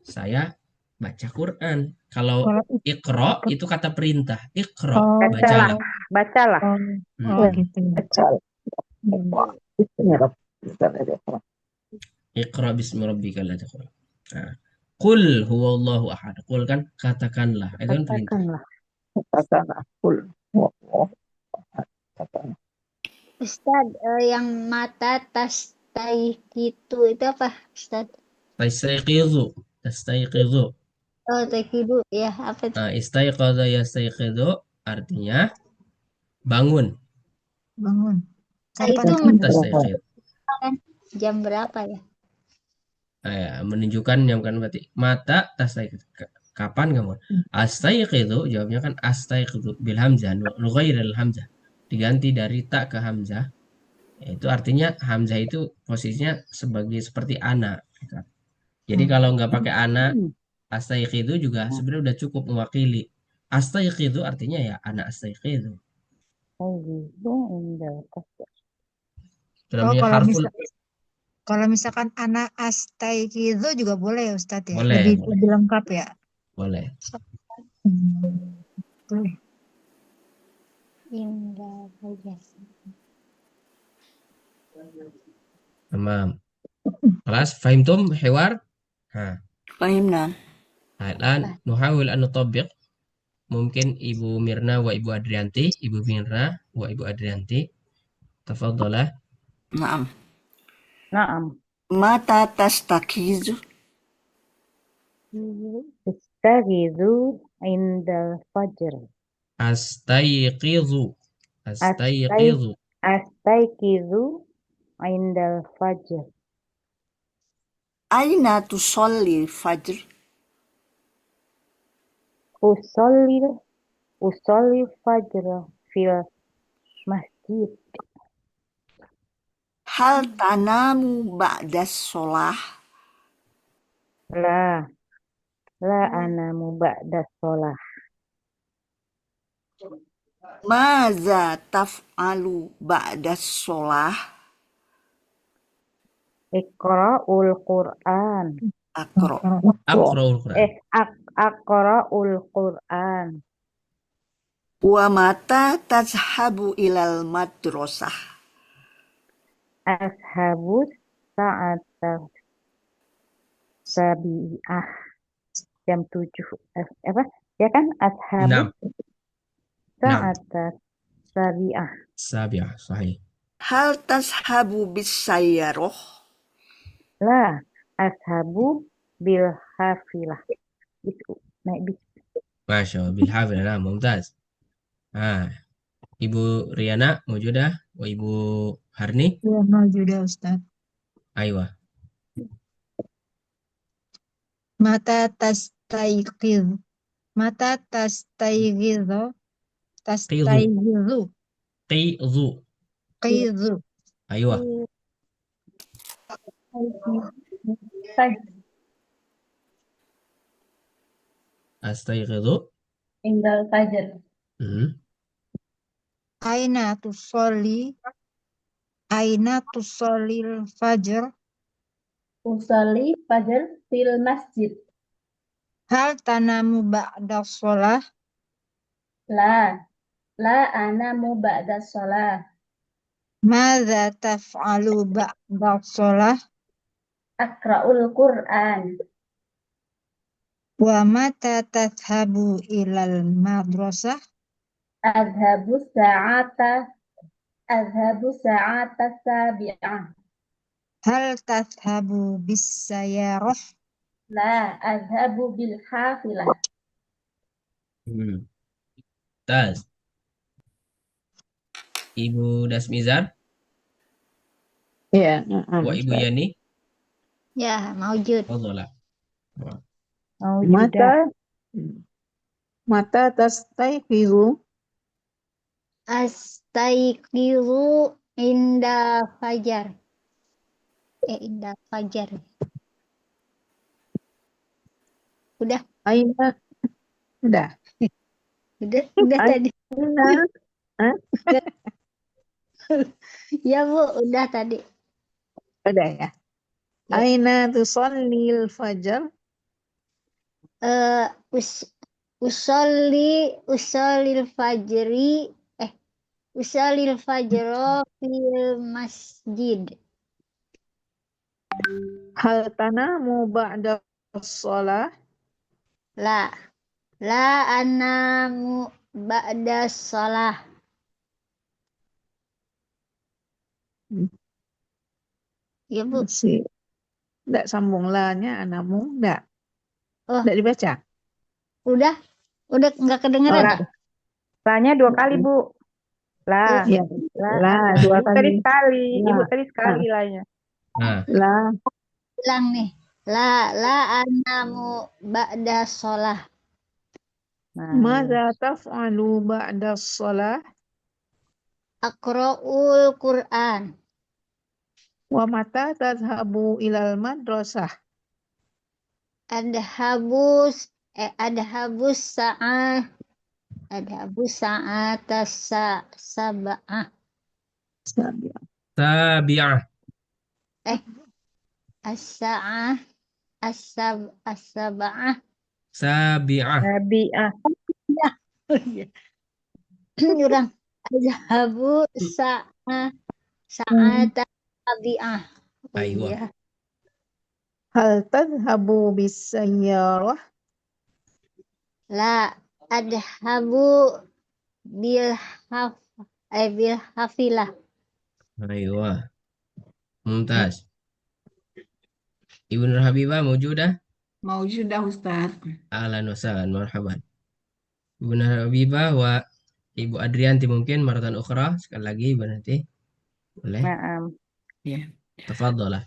S1: Saya baca Quran. Kalau
S4: Kalau
S1: iqra itu kata perintah. Iqra,
S4: oh,
S1: bacalah.
S3: Bacalah.
S4: oh
S1: Mm-mm.
S4: gitu ya.
S2: Baca. Bismillahirrahmanirrahim.
S1: Iqra bismi rabbikal ladzi khalaq. Nah, Qul huwallahu ahad. Qul kan katakanlah. Itu kan perintah.
S3: Katakanlah.
S2: Katakanlah. Kul. Wallahu ahad. Katakanlah.
S5: Ustad, yang mata tas tai itu apa, Ustad?
S1: Tastayqizu. Tastayqizu.
S5: Oh, tai kidu ya, apa itu?
S1: Nah, istayqadha yastayqizu artinya bangun.
S4: Bangun.
S5: Nah,
S4: Kapan
S5: itu
S4: bangun?
S1: Tastayqiz.
S5: jam berapa ya?
S1: Nah, ya, menunjukkan yang kan berarti mata tastayqiz. Kapan kamu? Astayqizu jawabnya kan astayqizu bil hamzah nu ghairil hamzah. Diganti dari tak ke hamzah. Itu artinya hamzah itu posisinya seperti ana. Jadi kalau nggak pakai ana, astayqizu juga sebenarnya udah cukup mewakili. Astayqizu artinya ya ana astayqizu.
S3: Tajidu indal kasr.
S1: Itu
S4: Oh,
S1: namanya
S4: kalau
S1: harful.
S4: kalau misalkan anak astaikizo juga boleh ya Ustadz ya.
S1: Boleh, boleh.
S4: Lebih lengkap ya.
S1: Boleh.
S4: Boleh.
S5: Indah aja.
S1: Tamam. خلاص فهمتم حوار؟ ها
S8: فهمنا.
S1: الآن نحاول أن نطبق. ممكن Ibu Mirna wa Ibu Adrianti. Ibu Mirna wa Ibu Adrianti. تفضل.
S8: نعم.
S3: Naam.
S8: متى تستيقظ؟
S3: Istaghidhu indal fajr.
S1: أستيقظ. أستيقظ.
S3: Astaikizu indal fajr.
S8: أين تصلي الفجر؟
S3: Usolli fajr fil masjid.
S8: هل تنام بعد الصلاة؟
S3: La anamu ba'da sholah.
S8: ماذا تفعل بعد الصلاة؟
S3: Iqra'ul Qur'an.
S8: أقرأ.
S1: أقرأ القرآن.
S3: Aqra'ul Qur'an.
S8: ومتى تذهب إلى المدرسة؟
S3: Ashabus sa'ata sabi'ah. Jam 7. Apa? Ya kan?
S1: نعم.
S3: Ashabus sa'ata sabi'ah.
S1: السابعة صحيح.
S8: هل تذهب بالسيارة؟
S3: La ashabu bil hafilah. Naik bis.
S1: ما شاء الله بالحافظ. نعم ممتاز. Ibu Riana موجودة وإبو هرني.
S4: Ya, maujudah Ustadz.
S1: أيوة.
S4: Mata tastaikiz. Mata tastaikizo. Tastaikizu.
S1: قيظ.
S4: Qizu.
S1: أيوة. أستيقظ
S9: Indal fajar.
S4: Aina tusolli. Aina tusallil fajr.
S9: Usolli fajar fil masjid.
S4: Hal tanamu ba'da sholah.
S9: La anamu ba'da sholah.
S4: Madza taf'alu ba'da sholah.
S9: Aqra'ul Qur'an.
S4: Wa mata tadhhabu ilal madrasah.
S9: Adhabu sa'ata sabi'ah.
S4: Hal tadhhabu bis sayarah.
S9: La adhabu bil hafilah.
S1: ممتاز. Ibu Dasmizar
S2: Ya,
S1: wa Ibu Yani.
S5: Ya, maujud.
S1: تفضل.
S2: Mata tastayqizu
S5: Astaiqizu inda fajar. Inda fajar. Udah.
S2: aina. Udah.
S5: Udah tadi.
S2: Aina. Hah?
S5: Ya Bu, udah tadi.
S2: Udah ya.
S5: Ya.
S2: Aina tusallil fajar.
S5: Eh, us usallil fajri usallil fajro fil masjid.
S2: Hal tanamu ba'da sholah.
S5: La anamu ba'da shalah. Ya Bu.
S2: Masih. Enggak sambung la-nya anamu. Enggak.
S5: Oh,
S2: Enggak dibaca.
S5: udah nggak kedengeran.
S2: Ora.
S3: La-nya 2 kali, Bu. La.
S2: Ya. La dua
S3: Ibu tadi
S2: kali.
S3: sekali.
S2: La.
S3: Ibu tadi sekali la-nya.
S1: Nah,
S2: La.
S5: Ulang nih. La anamu ba'da shalah.
S3: Nah,
S2: Madza taf'alu ba'da sholah.
S5: Aqra'ul Qur'an.
S2: Wa mata tadhabu ilal madrasah.
S5: Adhabus sa'ah sab'ah.
S1: sabi'ah.
S5: As-sa'ah as-sab'ah.
S1: Sabi'ah.
S3: Nabi'ah.
S5: Oh iya. Kurang. Adhabu sa'ah sabi'ah. Oh
S1: Aywa.
S5: iya.
S2: Hal tadhabu bisayyarah.
S5: La adhabu bil hafilah.
S1: Aywa. Mumtaz. Ibu Nur Habibah maujudah?
S10: Maujudah Ustaz.
S1: Ahlan wa sahlan, marhaban. Ibu Nur Habibah wa Ibu Adrianti mungkin maratan ukhra. Sekali lagi Ibu nanti. Boleh?
S3: Naam.
S10: Ya.
S1: Tafadhalah.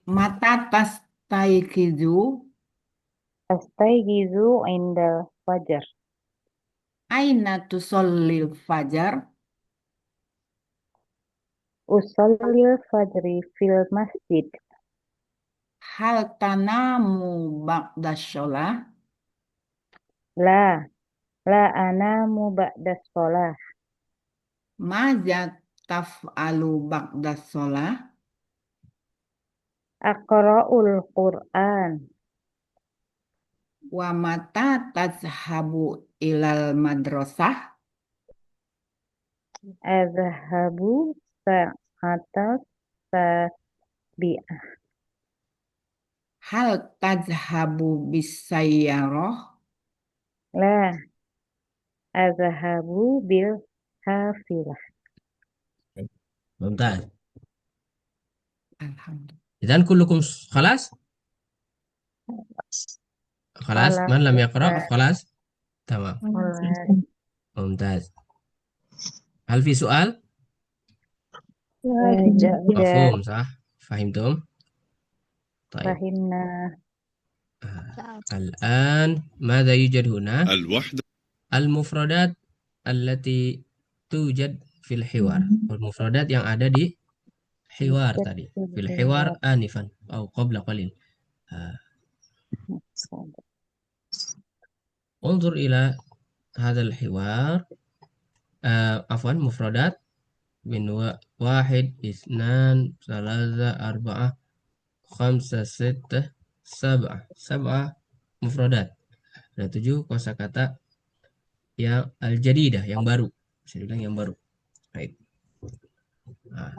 S10: Mata tastayqizu
S3: Astaygizu indal fajar.
S10: aina tusallil fajar
S3: Usallil fajri fil masjid.
S10: hal tanamu ba'da sholah
S3: La anamu ba'da sholah.
S10: maza taf'alu ba'da sholah
S3: Aqra'ul Qur'an.
S10: wa mata tazhabu ilal madrasah
S3: Azhabu sa'atas sabi'ah.
S10: hal tazhabu bisayyarah
S3: La azhabu bil hafilah.
S1: Mumtaz.
S10: alhamdulillah.
S1: Idzan kullukum khalas? Khalas?
S3: Khalas,
S1: Man lam yaqra?
S3: Ustaz.
S1: Khalas? Tamam.
S3: Khalas.
S1: Mumtaz. Hal fi soal?
S3: Tidak.
S1: Mafhum, sah? Fahimtum? طيب.
S3: Fahimna.
S1: الآن ماذا يوجد هنا؟
S6: الوحدة
S1: المفردات التي توجد في الحوار. المفردات yang ada di حوار tadi. في الحوار آنفا أو قبل قليل. انظر إلى هذا الحوار. عفوا مفردات من 1 2 3 4 5 6 7 mufradat. Ada 7 kosakata yang al-jadidah, yang baru. Bisa dibilang yang baru. Baik. Nah.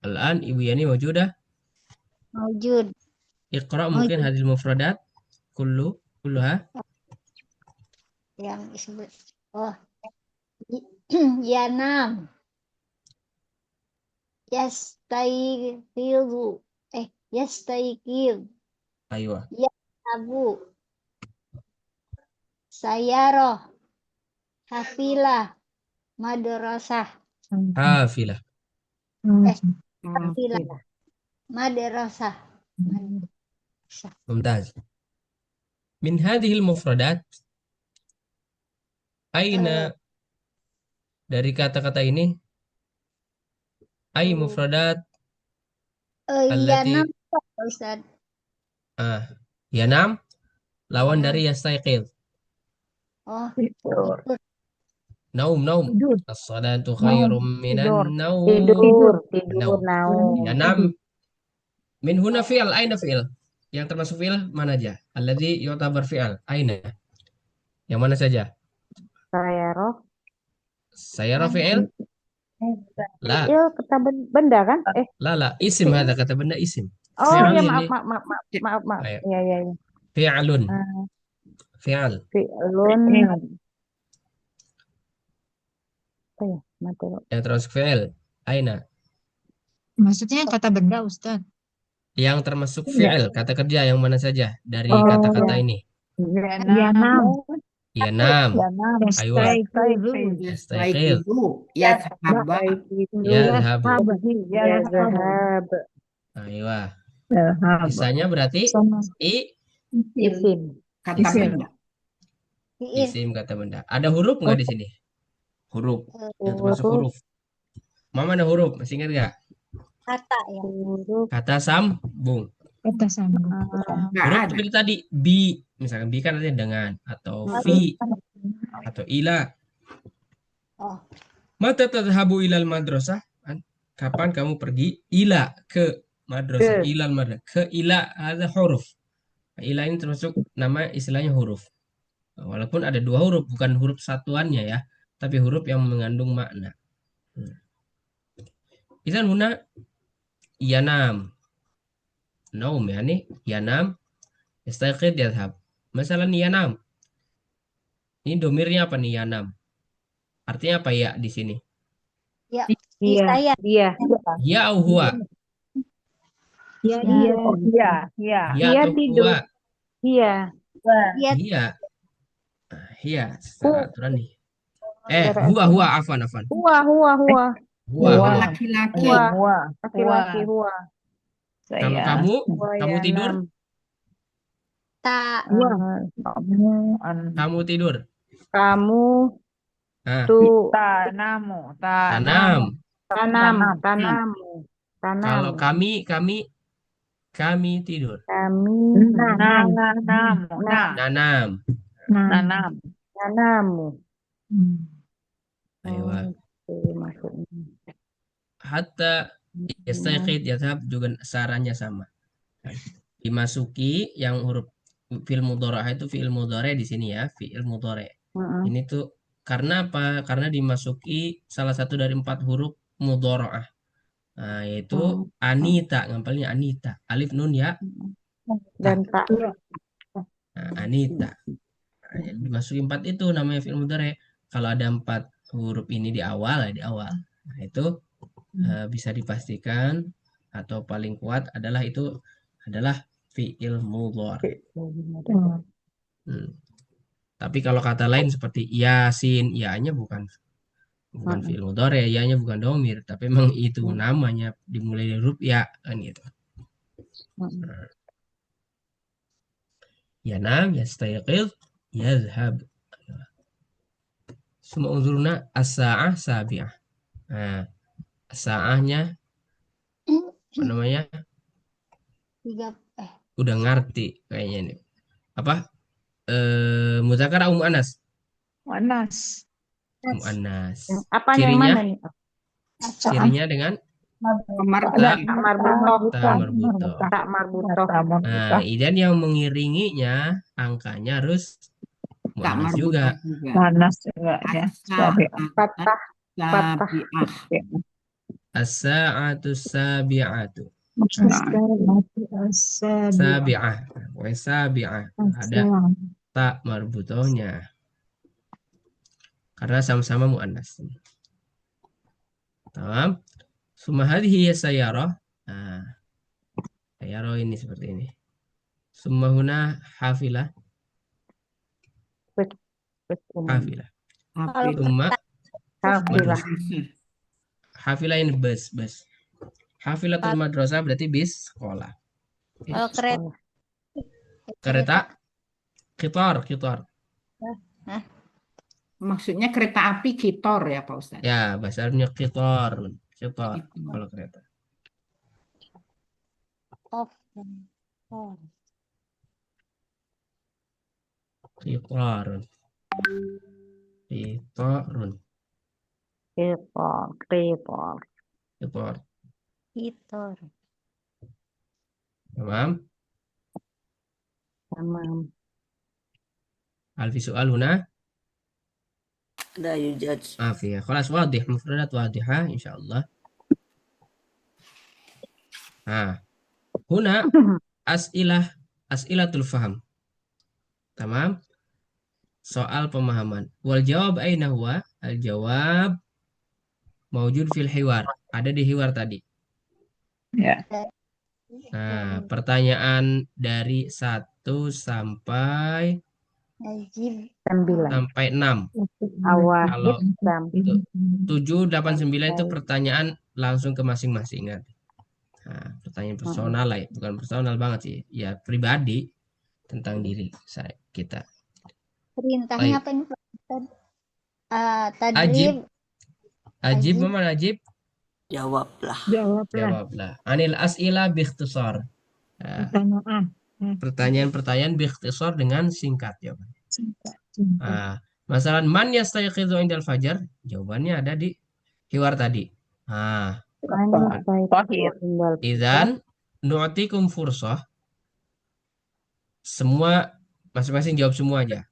S1: Al-an Ibu Yani maujudah?
S5: Maujud.
S1: Iqra mungkin hadil mufradat kulluha.
S5: Yang disebut. Oh. Yanam. Yastayqizu. Yastayqiz.
S1: Aywa.
S5: Abu. Sayaroh. Hafilah. Madrasah.
S1: Hafilah.
S5: Hafilah. Madrasah.
S1: Mumtaz. Min hadhil mufradat aina dari kata-kata ini ay mufradat allati
S5: Yanam. Ustaz.
S1: yanam lawan dari yastayqiz.
S5: Oh,
S2: Tidur.
S5: tidur.
S1: Naum, naum.
S4: Tidur.
S1: As-salatu khairum
S4: Tidur.
S1: minan naum.
S3: Tidur, tidur,
S1: Naum.
S3: naum.
S1: Yanam. Min huna fi'al, aina fi'al? Yang termasuk fi'al mana aja? Alladzi yu'tabar fi'al, aina? Yang mana saja?
S3: Sayaroh.
S1: Saya fi'il? La,
S3: Fi'il kata benda kan?
S1: la. Isim
S3: Fi'il.
S1: ada kata benda isim.
S3: Oh
S1: Fi'al
S3: ya,
S1: ini.
S3: maaf.
S1: Ayo.
S3: Iya, iya.
S1: Fi'alun.
S3: Ah,
S1: Fi'al.
S3: Fi'lun. Apa ya? Materi.
S1: Yang termasuk fi'il, aina?
S4: Maksudnya kata benda, Ustaz.
S1: Yang termasuk fi'il, kata kerja yang mana saja dari
S3: Oh,
S1: kata-kata ini?
S4: Yanam.
S1: Yanam. Aywa.
S4: Yastayqizu.
S1: Yastayqidh.
S10: Yadhhaba.
S1: Yadhhabu.
S3: ya zahab.
S1: Aywa.
S2: Zahab.
S1: Sisanya berarti
S3: Isim.
S10: Kata
S2: Isim.
S10: benda.
S5: Fi'il.
S1: isim kata benda. Ada huruf nggak di sini? Huruf. Yang termasuk huruf. Mama ada huruf, masih ingat nggak?
S5: Kata ya.
S3: Huruf.
S1: Kata sambung.
S4: Kata sambung.
S10: Nggak
S1: Huruf
S10: ada.
S1: seperti tadi bi, misalkan bi kan artinya dengan, atau fi, atau ila.
S5: Oh.
S1: Mata tadhhabu ilal madrasah? Kapan kamu pergi? Ila ke madrasah. Ilal madrasah. Ke ila ada huruf. Ila ini termasuk nama istilahnya huruf. Walaupun ada dua huruf, bukan huruf satuannya ya, tapi huruf yang mengandung makna. Idzan huna yanam. Naum yani yanam, yastayqidh yadhhab. Masalah yanam. Ini domirnya apa nih yanam? Artinya apa ya di sini?
S5: Ya.
S3: Dia.
S5: Saya.
S1: Ya au huwa?
S4: Ya,
S2: Iya.
S1: Ya
S3: Dia
S1: atau
S3: tidur.
S1: huwa?
S3: Iya.
S5: Ya.
S1: Iya. Iya, secara aturan nih. Huwa, afwan.
S3: Huwa.
S10: Laki-laki.
S3: Laki-laki huwa.
S1: Kalau kamu tidur,
S5: Tak.
S1: kamu tidur.
S3: Kamu
S1: Nah,
S2: Tanamu.
S1: tanam.
S3: tanamu.
S1: Kalau kami tidur.
S3: Kami
S1: Nanam.
S3: tanamu.
S1: Ayo.
S3: Oke, maksudnya.
S1: Hatta yastayqid yadhhab juga sarannya sama. Dimasuki yang huruf fi'il mudhari itu fi'il mudhari di sini ya, fi'il mudhari. Ini tuh karena apa? Karena dimasuki salah satu dari 4 huruf mudharaah. Nah, yaitu Anita, ngapalnya Anita. Alif nun ya.
S3: Dan tak.
S1: Nah, Anita. Nah, jadi dimasuki 4 itu namanya fi'il mudhari. Kalau ada 4 huruf ini di awal. Nah, itu bisa dipastikan atau paling kuat adalah fi'il mudhari. Tapi kalau kata lain seperti yasin, ya-nya bukan fi'il mudhari, ya-nya bukan domir, tapi memang itu namanya dimulai dari huruf ya kan gitu. Yanam, yastayqidh, yadhhab. Summa unzurna as-sa'ah sabi'ah. Nah, as-sa'ahnya apa namanya? Udah ngerti kayaknya ini. Apa? Muzakkar atau muannas?
S2: Muannas.
S1: Muannas.
S3: Apanya yang mana nih?
S1: Cirinya dengan
S3: Tak marbutoh.
S1: Nah, dan yang mengiringinya angkanya harus muannas juga.
S2: Muannas juga ya.
S3: Fathah.
S1: As-sa'atu sabi'atu.
S4: Sabi'ah.
S1: Sabi'ah. Ada tak marbutohnya. Karena sama-sama muannas. Tamam. Summa hadhihi sayyarah. Nah, sayyarah ini seperti ini. Summa huna hafilah. Hafilah. Summa hafilah ini bus. Hafilatul madrasah berarti bis sekolah.
S5: Kalau
S1: Kereta. Kitor.
S10: Maksudnya kereta api kitor ya Pak Ustadz?
S1: Ya, bahasa Arabnya kitor. Kalau kereta. Kitor. Qitorun.
S3: Kitor, kitor.
S1: Qitor.
S5: Kitor.
S1: Tamam.
S3: Tamam.
S1: هل في سؤال هنا؟
S8: لا يوجد.
S1: فيها خلاص واضح مفردات واضحة إن شاء الله. هنا أسئلة الفهم. Tamam. Soal pemahaman. Wal jawab aina huwa? Al jawab maujud fil hiwar. Ada di hiwar tadi.
S2: Ya.
S1: Nah, pertanyaan dari 1 sampai
S5: Najib.
S3: 9.
S1: 6.
S3: Awal.
S1: Kalau
S3: Sampai
S1: 7, 8, 9 itu pertanyaan langsung ke masing-masing. Nah, pertanyaan personal lah, bukan personal banget sih. Ya, pribadi tentang diri kita.
S5: Perintahnya
S1: Baik.
S5: apa ini Pak Ustadz?
S1: Ajib.
S5: Tadrib.
S1: Ajib, Mama Ajib.
S8: Jawablah.
S1: Jawablah. Anil as'ila biikhtisar.
S4: Pertanyaan.
S1: Pertanyaan-pertanyaan biikhtisar dengan singkat jawabannya. Masalah man yastayqidhu indal fajar? Jawabannya ada di hiwar tadi. Idzan nu'tikum fursah. Semua masing-masing jawab semua aja.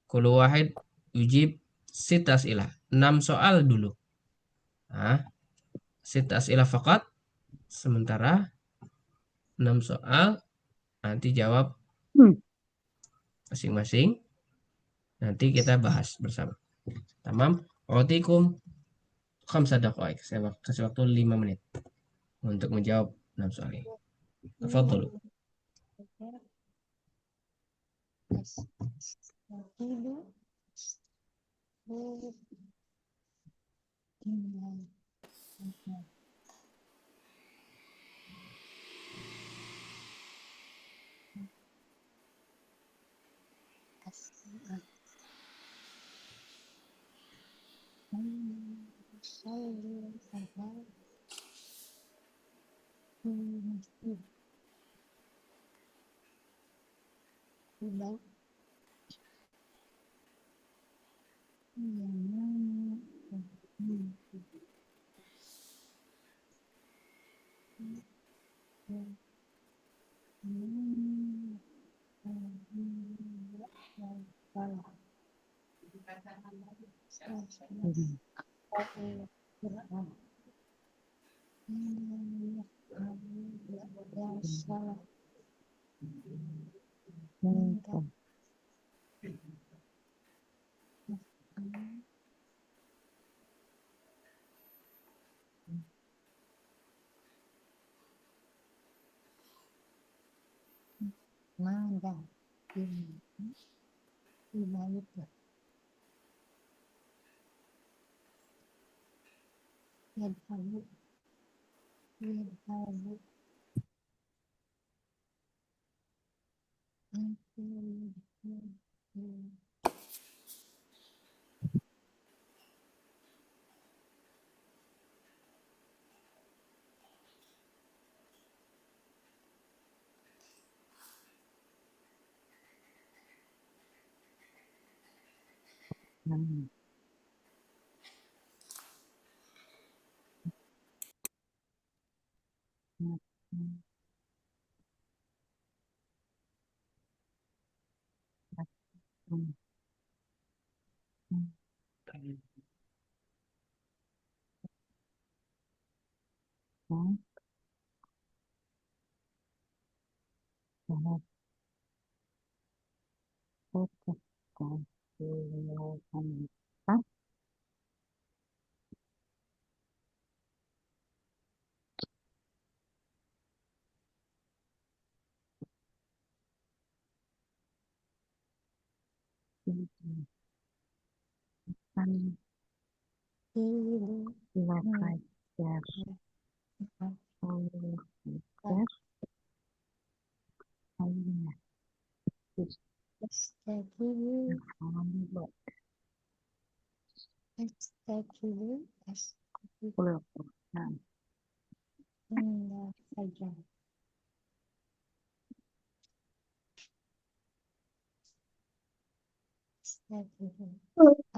S1: Kullu wahid yujib 6 as'ilah. 6 soal dulu. 6 as'ilah faqat. Sementara 6 soal nanti jawab masing-masing. Nanti kita bahas bersama. Tamam. U'tikum 5 daqaik. Saya kasih waktu 5 menit untuk menjawab 6 soal ini. Tafadhalu.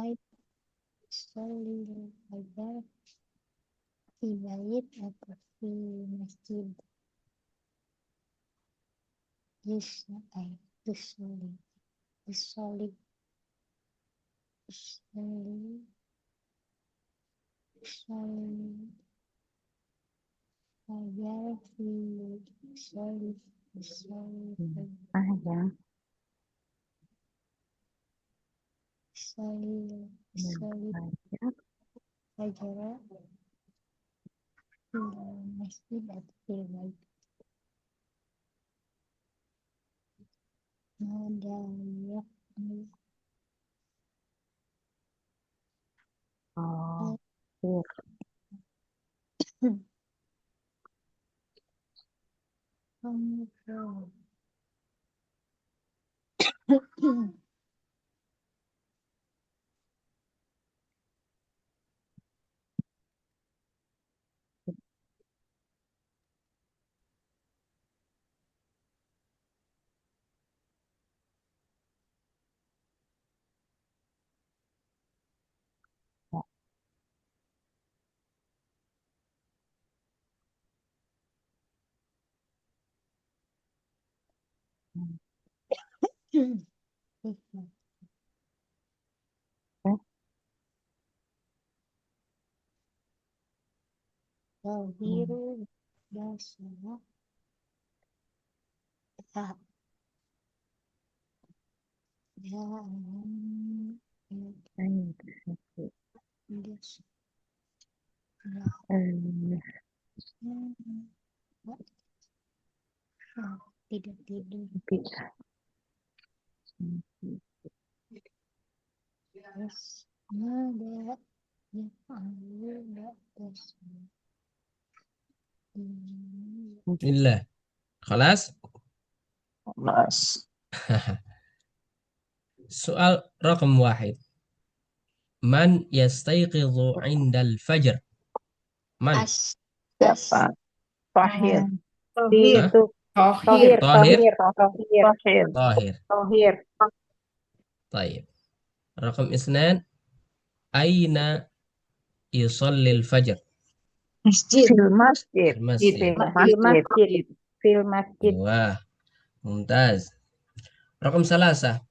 S5: Ay sholil fajar fi bait atau fi masjid. Ay yusolli yusolli yusolli yusolli fajar fi yusolli yusolli
S3: Ya.
S5: yusolli fajar fi masjid atau fi bait. Ada ya
S3: Oh, iya.
S5: Tahiru dasar ya tidak tidur terus ada ya
S1: Bismillah. Khalas.
S2: خلاص.
S1: Soal rakam wahid. Man yastayqidhu 'indal fajr? Man?
S2: Siapa? Tahir.
S4: Tohir.
S1: Hah?
S10: Tohir.
S1: Tahir?
S2: Tahir.
S1: Tahir.
S10: Tohir.
S1: طيب. رقم 2. أين يصلي الفجر؟
S4: Masjid.
S2: Fil masjid.
S1: في المسجد.
S2: Fil masjid.
S3: Fil masjid.
S1: أيوة. ممتاز. رقم 3.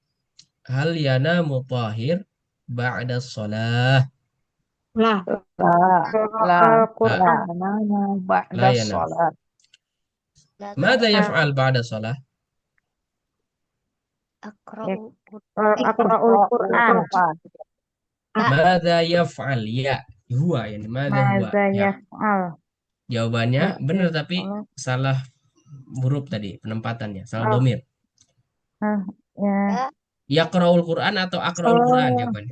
S1: هل ينام طاهر بعد الصلاة؟
S4: Lah.
S2: La
S3: Al-Quran.
S2: namu
S1: لا
S2: ba'da
S1: ينام.
S2: sholat.
S1: ماذا يفعل بعد الصلاة؟
S5: akra'u
S3: Aqra'ul Quran.
S1: ماذا يفعل؟ Ya. هو يعني ماذا هو؟
S3: Maza
S1: Ya.
S3: yaf'al.
S1: Jawabannya benar tapi salah huruf tadi penempatannya, salah domir.
S3: Ya.
S1: Yaqra'ul Quran atau aqra'ul Quran jawabannya?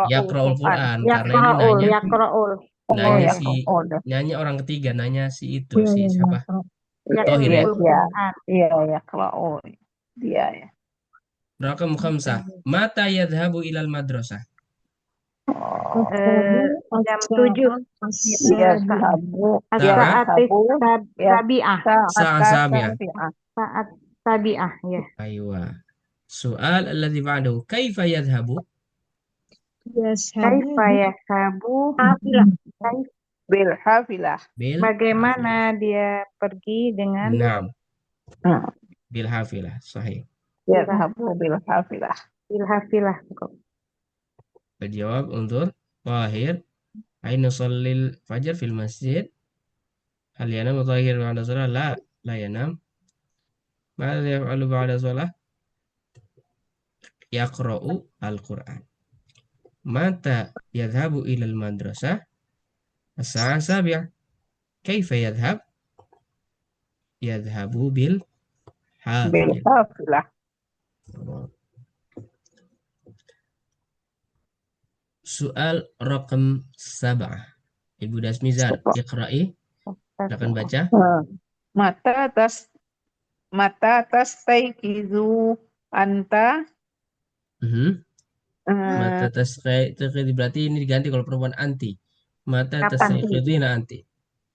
S1: Yaqra'ul Quran karena ini nanya
S3: Yaqra'ul.
S1: nanya si nanya orang ketiga, nanya si itu si siapa? Tohir ya.
S2: Iya, yaqra'u. Dia ya.
S1: Rakam 5. Mata yadhabu ilal madrasah?
S3: Jam 7.
S2: Dia sahabu.
S3: Sabi'ah.
S1: Saat sabi'ah.
S3: Saat sabi'ah, ya.
S1: Aywa. Soal alladhi ba'dahu kaifa yadhabu?
S3: Kaifa yashabu
S2: Bil hafilah.
S3: bagaimana dia pergi dengan
S1: Naam. Bil hafilah, sahih.
S2: Yadhabu bil hafilah.
S3: ilhafilah.
S1: Berjawab untuk Tahir. Aina sallil fajar fil masjid? Hal yanam Tahir ba'da salah? La yanam. Mada yaf'alu ba'da salah? Yaqra'u al-Quran. Mata yadhabu ilal madrasah? As-sa'a sabi'ah. Kaifa yadhab? Yadhabu bil
S2: Bil
S1: hafilah.
S2: hafilah.
S1: Soal rakam 7. Ibu Dasmizar, iqra'i. Silakan baca.
S2: Mata tas taikizu anta.
S1: Mata tasqidi berarti ini diganti kalau perempuan anti. Mata tasqidina anti.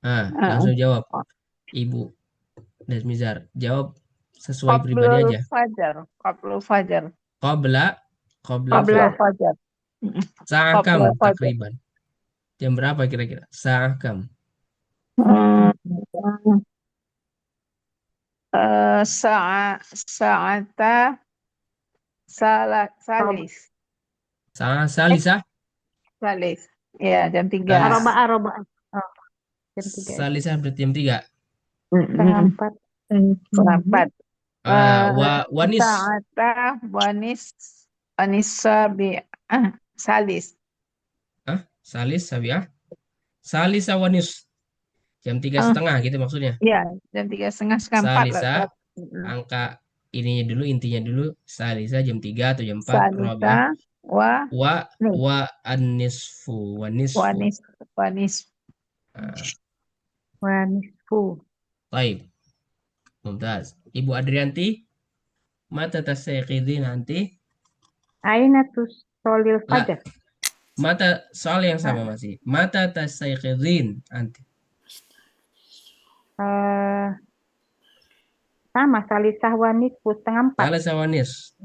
S1: Langsung jawab. Ibu Dasmizar, jawab sesuai pribadi aja.
S2: Qablul fajar.
S1: Qabla
S2: Qabla
S1: al-fajr.
S2: fajar.
S1: Sa'a kam
S2: Qabla fajar.
S1: takriban. Jam berapa kira-kira? Sa'a kam.
S2: Sa'ata salis.
S1: Sa'a salisah.
S2: Salis. Ya, jam 3.
S1: Salis.
S3: Arobah. Oh, jam 3.
S1: Salisah berarti jam 3.
S3: Setengah 4.
S2: Setengah 4.
S1: Wanis.
S2: Sa'ata wanis sabi'ah. Salis.
S1: Salis sabi'ah. Salisa wanis. Jam 3:30 gitu maksudnya.
S2: Ya, jam 3:30 setengah 4 lah.
S1: Salisa, angka ininya dulu, intinya dulu. Salisa jam 3 atau jam 4. Rabi'ah.
S2: Salisa
S1: Wa an-nisfu.
S2: wanis.
S3: Wanisfu.
S1: Baik. Mumtaz. Ibu Adrianti, mata tasayqidhi nanti.
S3: Aina tusolil fajar.
S1: Mata soal yang sama masih. Mata tasayqidhin nanti.
S3: Sama salisah wanisfu setengah 4.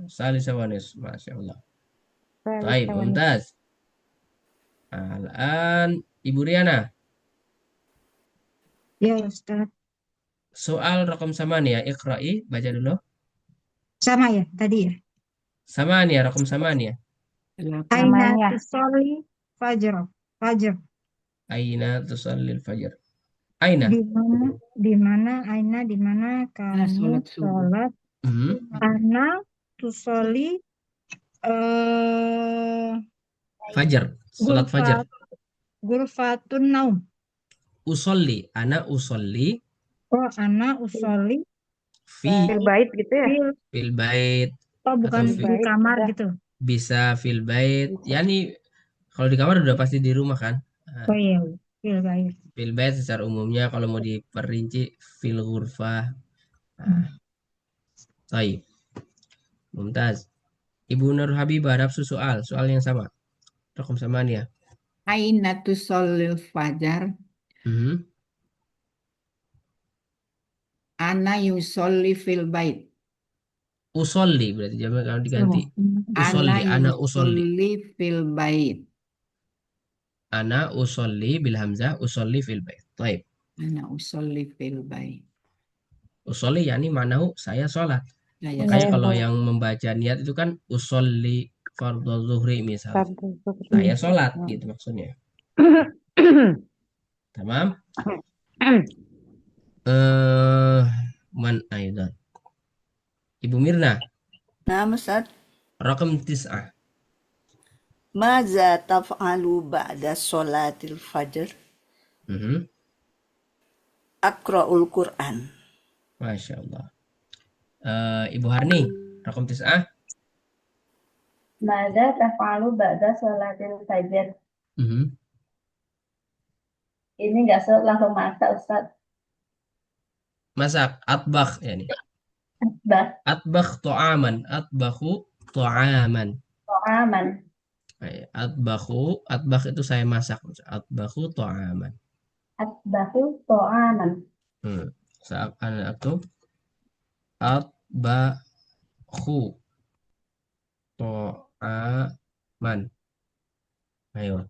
S1: Salisa wanis. Masya Allah. Baik, Mumtaz. Al-an Ibu Riana.
S4: Ya, Ustaz.
S1: Soal raqam samania, iqra'i, baca dulu.
S4: Sama ya tadi ya.
S1: Samania, raqam samania.
S4: Aina
S3: Namanya.
S4: tusolli fajar.
S1: Aina tusallil fajr. Aina.
S4: Di mana kamu sholat. Ana tusolli
S1: Fajar, salat fajar.
S4: Gurfatun naum.
S1: Usolli, ana usolli.
S4: Oh, ana usolli
S1: Fil
S3: bait gitu ya?
S1: Fil bait.
S4: Oh, bukan
S1: Atau
S4: di kamar gitu.
S1: Bisa fil bait. Yani kalau di kamar udah pasti di rumah kan?
S4: Oh iya, fil bait.
S1: Fil bait secara umumnya, kalau mau diperinci fil ghurfah. Baik. Mumtaz. Ibu Nur Habibah, nafsu soal yang sama. Raqam samania.
S10: Aina tusallil fajar. Ana yusolli fil bait.
S1: Usolli berarti jamak kalau diganti. Usolli, ana usolli
S10: fil bait.
S1: Ana usolli bil hamzah, usolli fil bait. Baik.
S10: Ana usolli fil bait.
S1: Usolli yani manahu saya sholat. Makanya kalau yang membaca niat itu kan usolli fardhu zuhri misalnya. Saya sholat gitu maksudnya. Tamam? Man aidan. Ibu Mirna.
S8: Naam Ustaz.
S1: Raqam 9.
S8: Maza taf'alu ba'da sholatil fajr? Aqra'ul Qur'an.
S1: Masya Allah. Ibu Harni, raqam 9.
S9: Maza taf'alu ba'da sholatil fajr? Ini nggak sholat langsung masak, Ustaz.
S1: Masak, atbakh yani. Atbakh to'aman. Atbakhu to'aman. Atbakh itu saya masak. Atbakhu to'aman. Seakan aktub. Atbakhu to'aman. Ayo.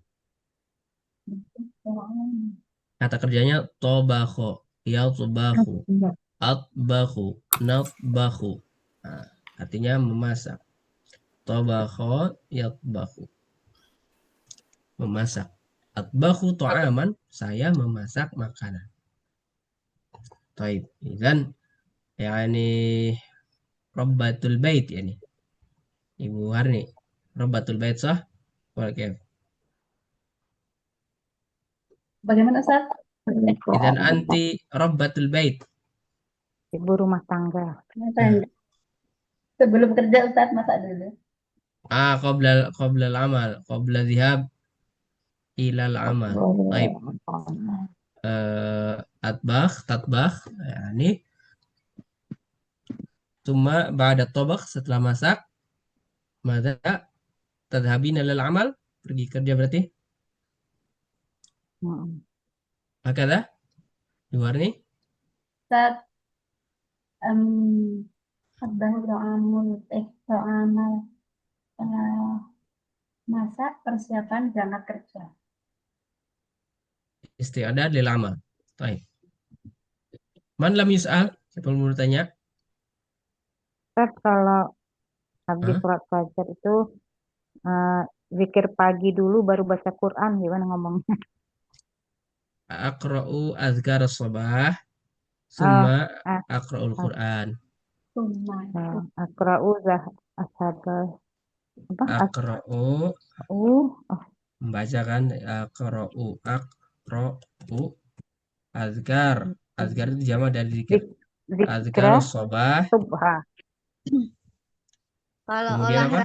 S1: Kata kerjanya tobakho. Yatbakhu. Atbakhu. Natbakhu. Artinya memasak. Tobakho yatbakhu. Memasak. Atbakhu to'aman. Saya memasak makanan. Taib. Dan yani Rabbatul bait yani. Ibu Harni. Rabbatul bait sah? Walakif.
S9: Bagaimana, Ustaz?
S1: Dan anti Rabbatul bait.
S3: Ibu rumah tangga.
S9: Sebelum kerja Ustaz masak dulu.
S1: Qabla al-amal. Qabla dhihab ilal amal. Baik. Tatbakh. Yani. Cuma ba'da tabakh, setelah masak. Mada tadhabina lil amal. Pergi kerja berarti. Hakadha? Luar nih.
S9: Ustaz, Abdahu ta'amal. Masak persiapan berangkat kerja.
S1: Isti'adad lil amal. Baik. Man lam yus'al? Siapa yang mau bertanya?
S3: Ustaz, kalau habis
S1: Hah?
S3: sholat fajar itu zikir pagi dulu baru baca Quran, gimana ngomongnya?
S1: Aqra'u azkar sabah,
S3: Oh,
S1: summa
S3: ah,
S1: aqra'ul
S3: ah,
S1: Qur'an.
S3: Akra'u ashabal apa?
S1: Aqra'u,
S3: Oh,
S1: membaca kan? Aqra'u, aqra'u, azkar. Azkar itu jamak dari zikir. Azkar
S3: zikra
S1: sabah,
S3: subha.
S5: Kalau
S1: kemudian apa?
S5: olahraga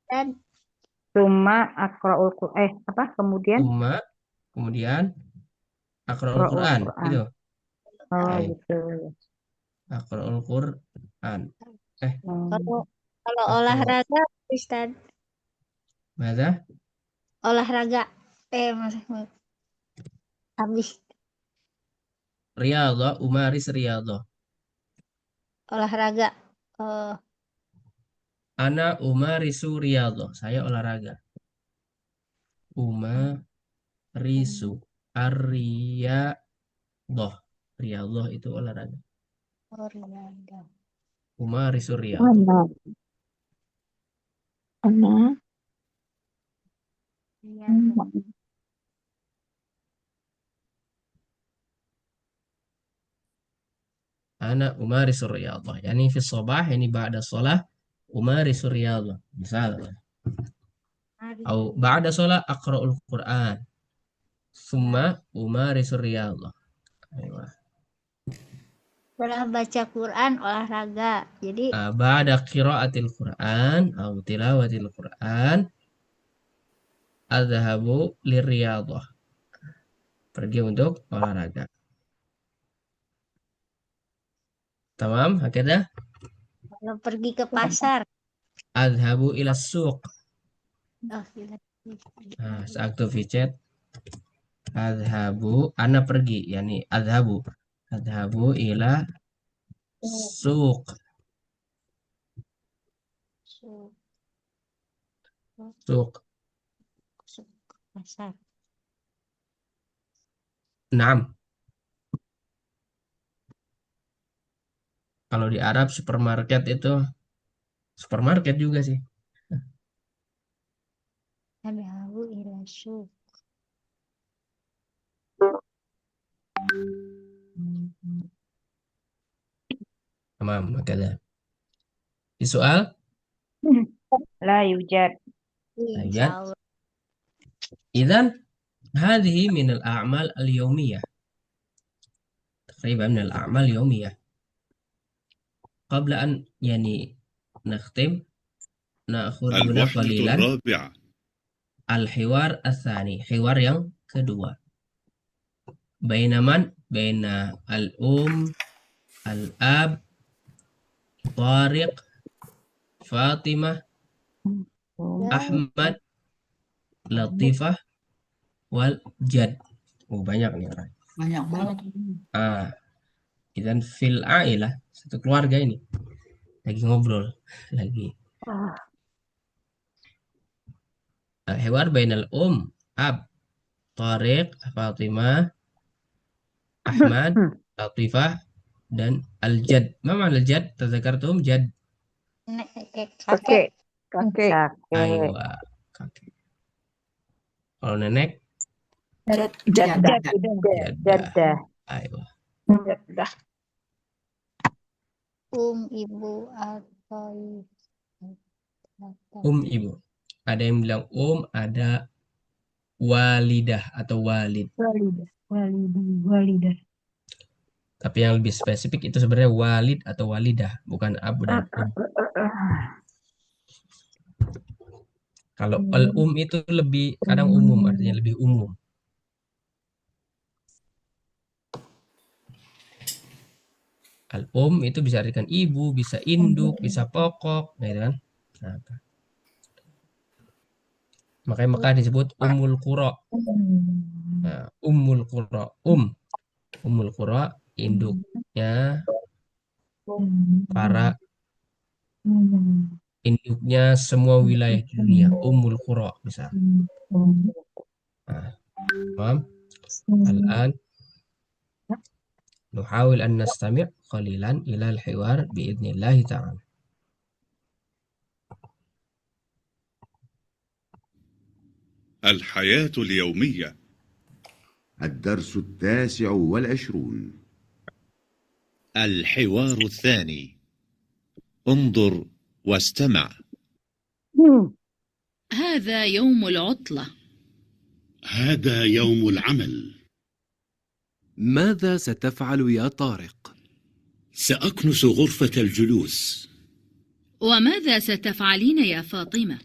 S5: dan
S3: Summa akra'ul apa? Kemudian
S1: Summa, kemudian aqra'ul
S3: akra'ul
S1: Qur'an.
S3: Quran.
S1: Gitu.
S3: Oh,
S1: Baik.
S3: gitu.
S1: Aqra'ul Qur'an.
S5: kalau
S1: Aqra'
S5: olahraga, Ustaz,
S1: Mada?
S5: olahraga, habis
S1: Riyadhah, umaris riyadhah.
S5: olahraga,
S1: Ana umarisu riyadhah. Saya olahraga. Umarisu ar-riyadhah. Riyadhah itu olahraga.
S5: olahraga.
S1: Umarisu riyadhah.
S2: Ana
S5: Iya,
S1: Ana umarisu riyadhah. Yani fi sabah, yani ba'da salah umarisu riyadhah. Misal. Atau ba'da salah aqra'ul Qur'an. Summa umarisu riyadhah. Ayo.
S5: setelah baca Quran olahraga. Jadi
S1: Ba'da qira'atil Qur'an atau tilawatil Qur'an adhabu liriyadhah. Pergi untuk olahraga. Tamam, hakada.
S5: kalau pergi ke pasar,
S1: Adhabu ila suq.
S5: gila.
S1: Sa'aktu fi chat. Adhabu, ana pergi, yani adhabu. Adhabu ila suq. Suq.
S5: Pasar.
S1: Naam. Kalau di Arab supermarket itu supermarket juga sih.
S5: Adhabu ila suq.
S1: Tamam, hakada. Di soal?
S3: La yujad.
S5: Insyaallah.
S1: Idzan hadhihi min al-a'mal al-yawmiyah. تقريبا من الأعمال اليومية. قبل أن يعني نختم نأخذ هنا
S6: الوحدة
S1: قليلا
S6: الرابعة.
S1: الحوار الثاني. حوار yang kedua. بين من؟ بين الأم، الأب، طارق، فاطمة، أحمد، لطيفة، والجد. Banyak nih orang.
S10: Banyak banget.
S1: Dan fil ailah, satu keluarga ini lagi ngobrol lagi. Al-hiwar bainal ab, Tariq, Fatimah, Ahmad, Latifah, dan al-jad. Ma ma'na al-jad? Tazakartum jad?
S2: kakek.
S1: Aywa, kakek. Kalau nenek?
S3: Jaddah.
S1: Aywa.
S5: Ibu atau
S1: Ibu. Ada yang bilang ada walidah atau walid.
S4: Walidah.
S1: Tapi yang lebih spesifik itu sebenarnya walid atau walidah, bukan abu dan Kalau al-um itu lebih kadang umum, artinya lebih umum. Al-um itu bisa artikan ibu, bisa induk, bisa pokok, gitu kan? Nah, makanya Mekah disebut Ummul Qura. Nah, Ummul Qura, Ummul Qura, induknya para induknya semua wilayah di dunia, Ummul Qura misal. Paham? الآن نحاول أن نستمع قليلا إلى الحوار بإذن الله تعالى.
S6: الحياة اليومية.
S11: الدرس 29.
S7: الحوار الثاني. انظر واستمع.
S12: هذا يوم العطلة.
S13: هذا يوم العمل.
S14: ماذا ستفعل يا طارق؟
S13: سأكنس غرفة الجلوس.
S12: وماذا ستفعلين يا فاطمة؟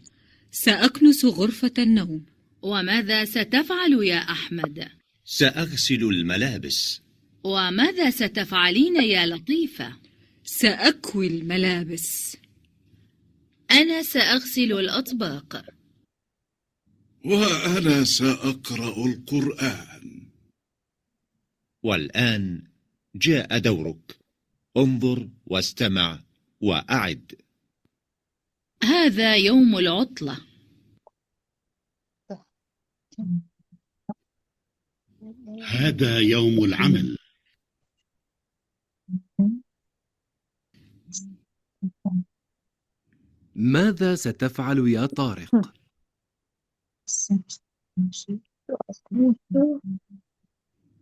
S15: سأكنس غرفة النوم.
S12: وماذا ستفعل يا أحمد؟
S7: سأغسل الملابس.
S12: وماذا ستفعلين يا لطيفة؟
S15: سأكوي الملابس.
S12: أنا سأغسل الأطباق.
S6: وأنا سأقرأ القرآن.
S7: والآن جاء دورك. انظر واستمع وأعد.
S12: هذا يوم العطلة.
S13: هذا يوم العمل.
S14: ماذا ستفعل يا طارق؟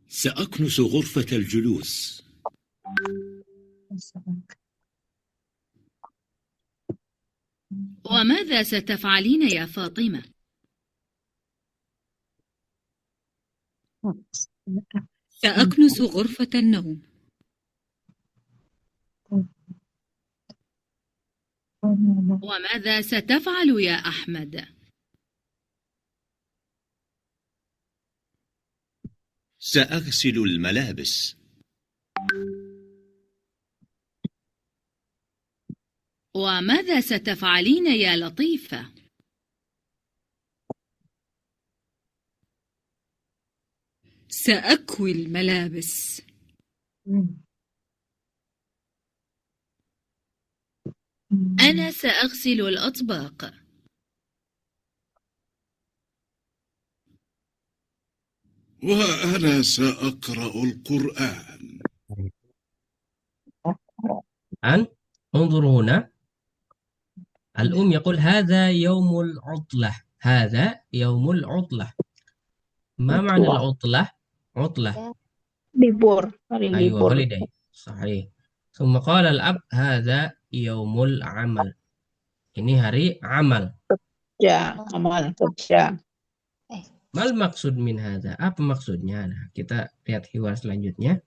S13: سأكنس غرفة الجلوس.
S12: وماذا ستفعلين يا فاطمة؟
S15: سأكنس غرفة النوم.
S12: وماذا ستفعل يا أحمد؟
S7: سأغسل الملابس.
S12: وماذا ستفعلين يا لطيفة؟
S15: سأكوي الملابس.
S12: أنا سأغسل الأطباق.
S6: وأنا سأقرأ القرآن.
S1: انظروا هنا، الأم يقول هذا يوم العطلة. هذا يوم العطلة. ما معنى العطلة؟ عطلة
S2: libur, hari
S1: أيوة
S2: libur.
S1: holiday صحيح. ثم قال الأب هذا يوم العمل. Ini hari amal.
S2: Kerja, amal kerja.
S1: Mal maksud min hadza? Apa maksudnya? Nah, kita lihat hiwar selanjutnya.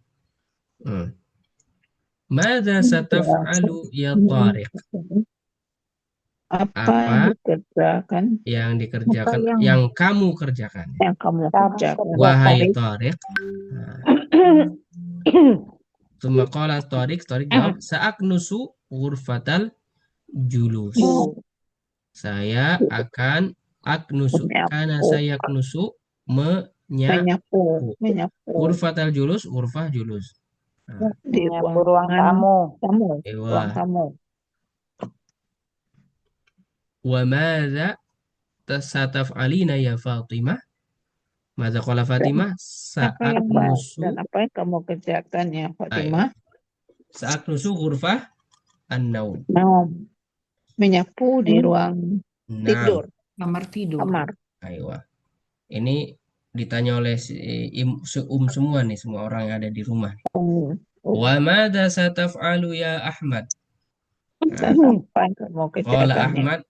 S1: Madza sataf'alu ya Tariq?
S2: Apa yang dikerjakan?
S1: Yang dikerjakan, yang kamu kerjakan.
S2: Yang kamu kerjakan.
S1: Wahai Tariq. Tsumma qala Tariq jawab, sa'aknusu ghurfatal julus. Saya akan aknusu, karena saya aknusu menyapu. Ghurfatal julus, ghurfah julus.
S3: Di ruang tamu.
S2: Ruang tamu.
S1: Wa madza sataf'alina ya Fatimah? Madza qala Fatimah? Sa'aknusu.
S2: Dan apa yang kamu kerjakan ya Fatimah?
S1: Sa'aknusu ghurfah an-naum.
S2: Menyapu di ruang tidur.
S10: Kamar tidur.
S2: Kamar.
S1: Aywa. Ini ditanya oleh semua nih, semua orang yang ada di rumah. Wa madza sataf'alu ya Ahmad?
S2: Apa yang kamu kerjakan?
S1: Qala Ahmad,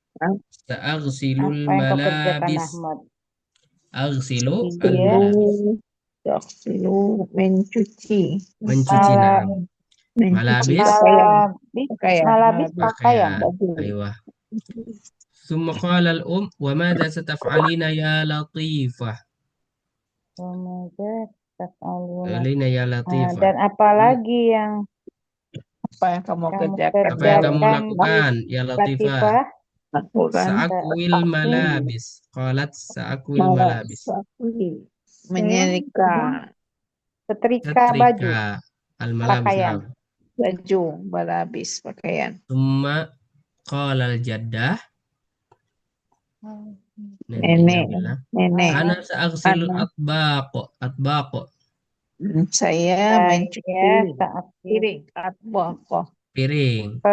S1: sa'aghsilul malabis. Aghsilu al-malabis.
S2: Mencuci.
S1: Mencuci na'am. Malabis. Pakaian. Aywa. Thumma qala al-um, wa madza sataf'alina ya Latifah? Alina ya Latifah.
S3: Dan apa lagi yang
S2: kamu kerjakan?
S1: Apa yang kamu lakukan ya Latifah? Sa'akwil malabis. Qalat sa'akwil malabis.
S2: Menyerika.
S3: Setrika baju.
S1: Al-malabis.
S2: Baju, malabis, pakaian.
S1: Summa Qalal jaddah, neneknya
S2: Nenek,
S1: bilang,
S2: nenek.
S1: ana sa'agsilul
S2: Ana.
S1: atbaq.
S2: Saya
S3: Saya
S2: mencuci
S3: saat
S2: piring. Atbaq.
S1: Piring.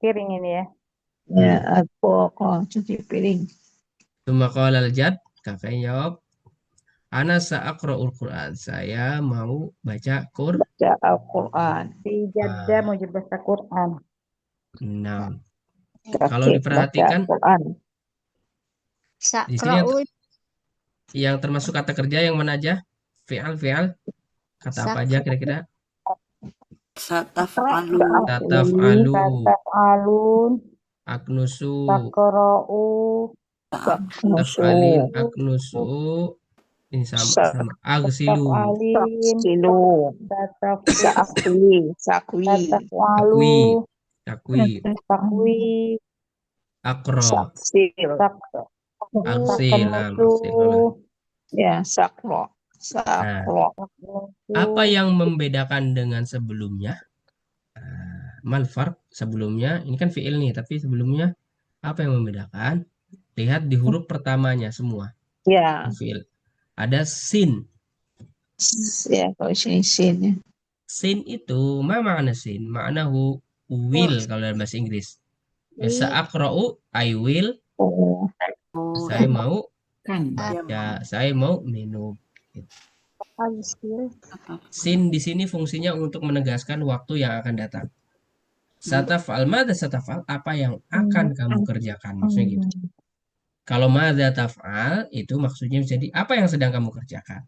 S3: piring ini ya.
S2: Ya, atbaq. Cuci piring.
S1: Tsumma qalal jadd, kakaknya jawab, ana sa'aqra'ul Qur'an. Saya mau baca Qur'an.
S2: Baca Al-Quran.
S3: Si Jadda mau baca Quran.
S1: Nah, kalau
S2: Kakek baca
S1: diperhatikan
S2: Al-Quran.
S1: di sini yang termasuk kata kerja yang mana aja? Fi'al. Kata apa aja kira-kira?
S8: Sataf'alu.
S3: Tataf'alun.
S1: Aknusu.
S3: Takra'u.
S1: Taf'alin. Aknusu. Ini sama. Agsilu.
S3: Taf'alin.
S2: Sakwi.
S1: Takwi. Akro.
S2: Saksil.
S1: Aksil.
S2: Ya, sakro.
S1: Apa yang membedakan dengan sebelumnya? Malfarq sebelumnya, ini kan fi'il nih, tapi sebelumnya apa yang membedakan? Lihat di huruf pertamanya semua.
S2: Ya.
S1: Fi'il. Ada sin.
S2: Ya, kalau sini sin ya.
S1: Sin itu, makna sin? Maknahu will kalau dalam bahasa Inggris. Sa'aqra'u, I will. Saya mau ya, saya mau minum. Sin di sini fungsinya untuk menegaskan waktu yang akan datang. Sataf'al, madza sataf'al, apa yang akan kamu kerjakan, maksudnya gitu. Kalau madza taf'al itu maksudnya jadi apa yang sedang kamu kerjakan.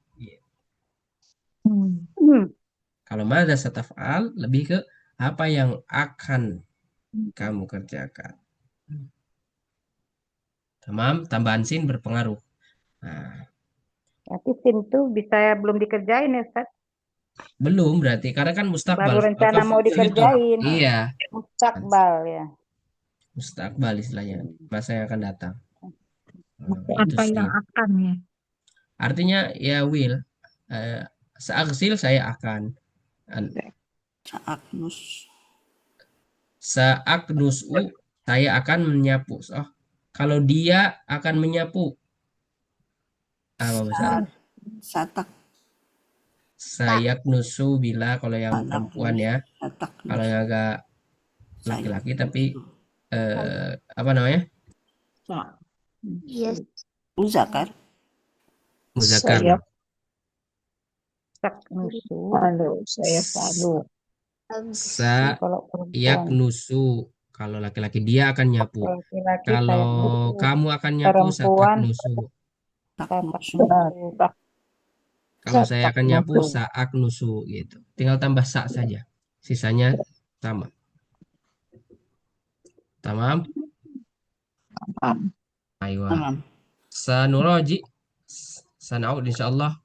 S1: Kalau madza sataf'al lebih ke apa yang akan kamu kerjakan. Tamam, tambahan sin berpengaruh. Nah,
S3: Tapi sin itu bisa belum dikerjain ya Ustaz?
S1: belum berarti karena kan mustakbal.
S3: Baru rencana mau dikerjain.
S1: Iya.
S3: Mustakbal ya.
S1: Mustakbal istilahnya, masa yang akan datang.
S4: Apa yang akan ya?
S1: Artinya ya will. Sa'agsil saya akan. Sa'aknusu saya akan menyapu. Oh, kalau dia akan menyapu. Apa bahasa?
S8: Satak.
S1: Sayaknusu bila kalau yang perempuan ya. Kalau yang agak laki-laki tapi apa namanya?
S8: Yes. Muzakkar.
S1: Muzakkar. Sayaknusu kalau laki-laki dia akan nyapu. Kalau kamu akan nyapu sataknusu. Kalau saya akan nyapu saaknusu gitu. Tinggal tambah sa saja. Sisanya sama. Tamam. Aywa. Sanuraji. Sana'ud insyaallah.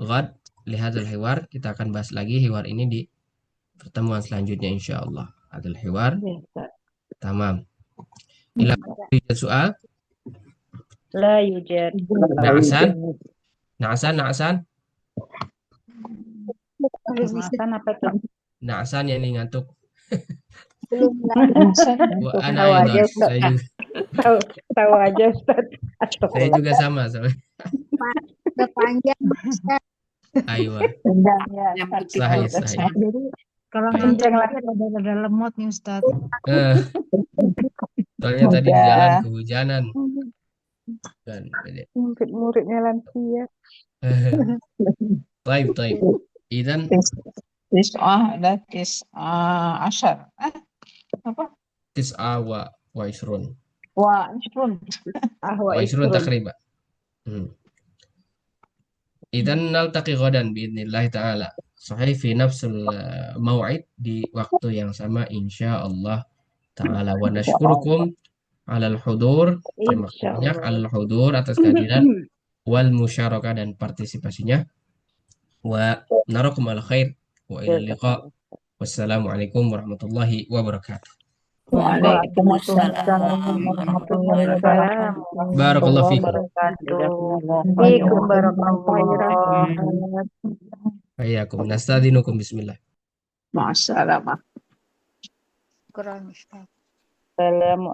S1: Ghad lihadzal hiwar. Kita akan bahas lagi hiwar ini di pertemuan selanjutnya insyaallah. Adal hiwar. Tamam. Ila soal.
S3: La yujad.
S1: Na'asan.
S3: Na'asan apa itu?
S1: Na'asan yang ini ngantuk.
S3: Tahu aja Ustaz. Tahu aja Ustaz.
S1: Saya juga sama soalnya.
S5: Udah panjang Ustaz.
S1: Aywa.
S4: Sahih. Jadi kalau ngantuk ada lemot nih Ustaz.
S1: Soalnya tadi di jalan kehujanan. Dan
S3: murid-muridnya lansia.
S1: Taib. Idan
S2: ada ashar. Apa?
S1: Tis'a wa isrun.
S2: Wa isrun
S1: takriban. Idan naltaqi ghadan biidznillah ta'ala. Sahih fi nafsul mau'id di waktu yang sama insyaallah ta'ala. Wa nashkurukum alal hudur. Terima kasih banyak alal hudur atas kehadiran wal musyarakah dan partisipasinya. Wa narakum ala khair wa ila liqa. Wassalamualaikum warahmatullahi wabarakatuh.
S3: Waalaikumsalam warahmatullahi wabarakatuh.
S1: Barakallahu fikum.
S3: Fikum barakallahu.
S1: Ayyakum nastadinukum bismillah.
S2: Masyaallah.
S5: Quran Ustaz.
S3: Assalamualaikum.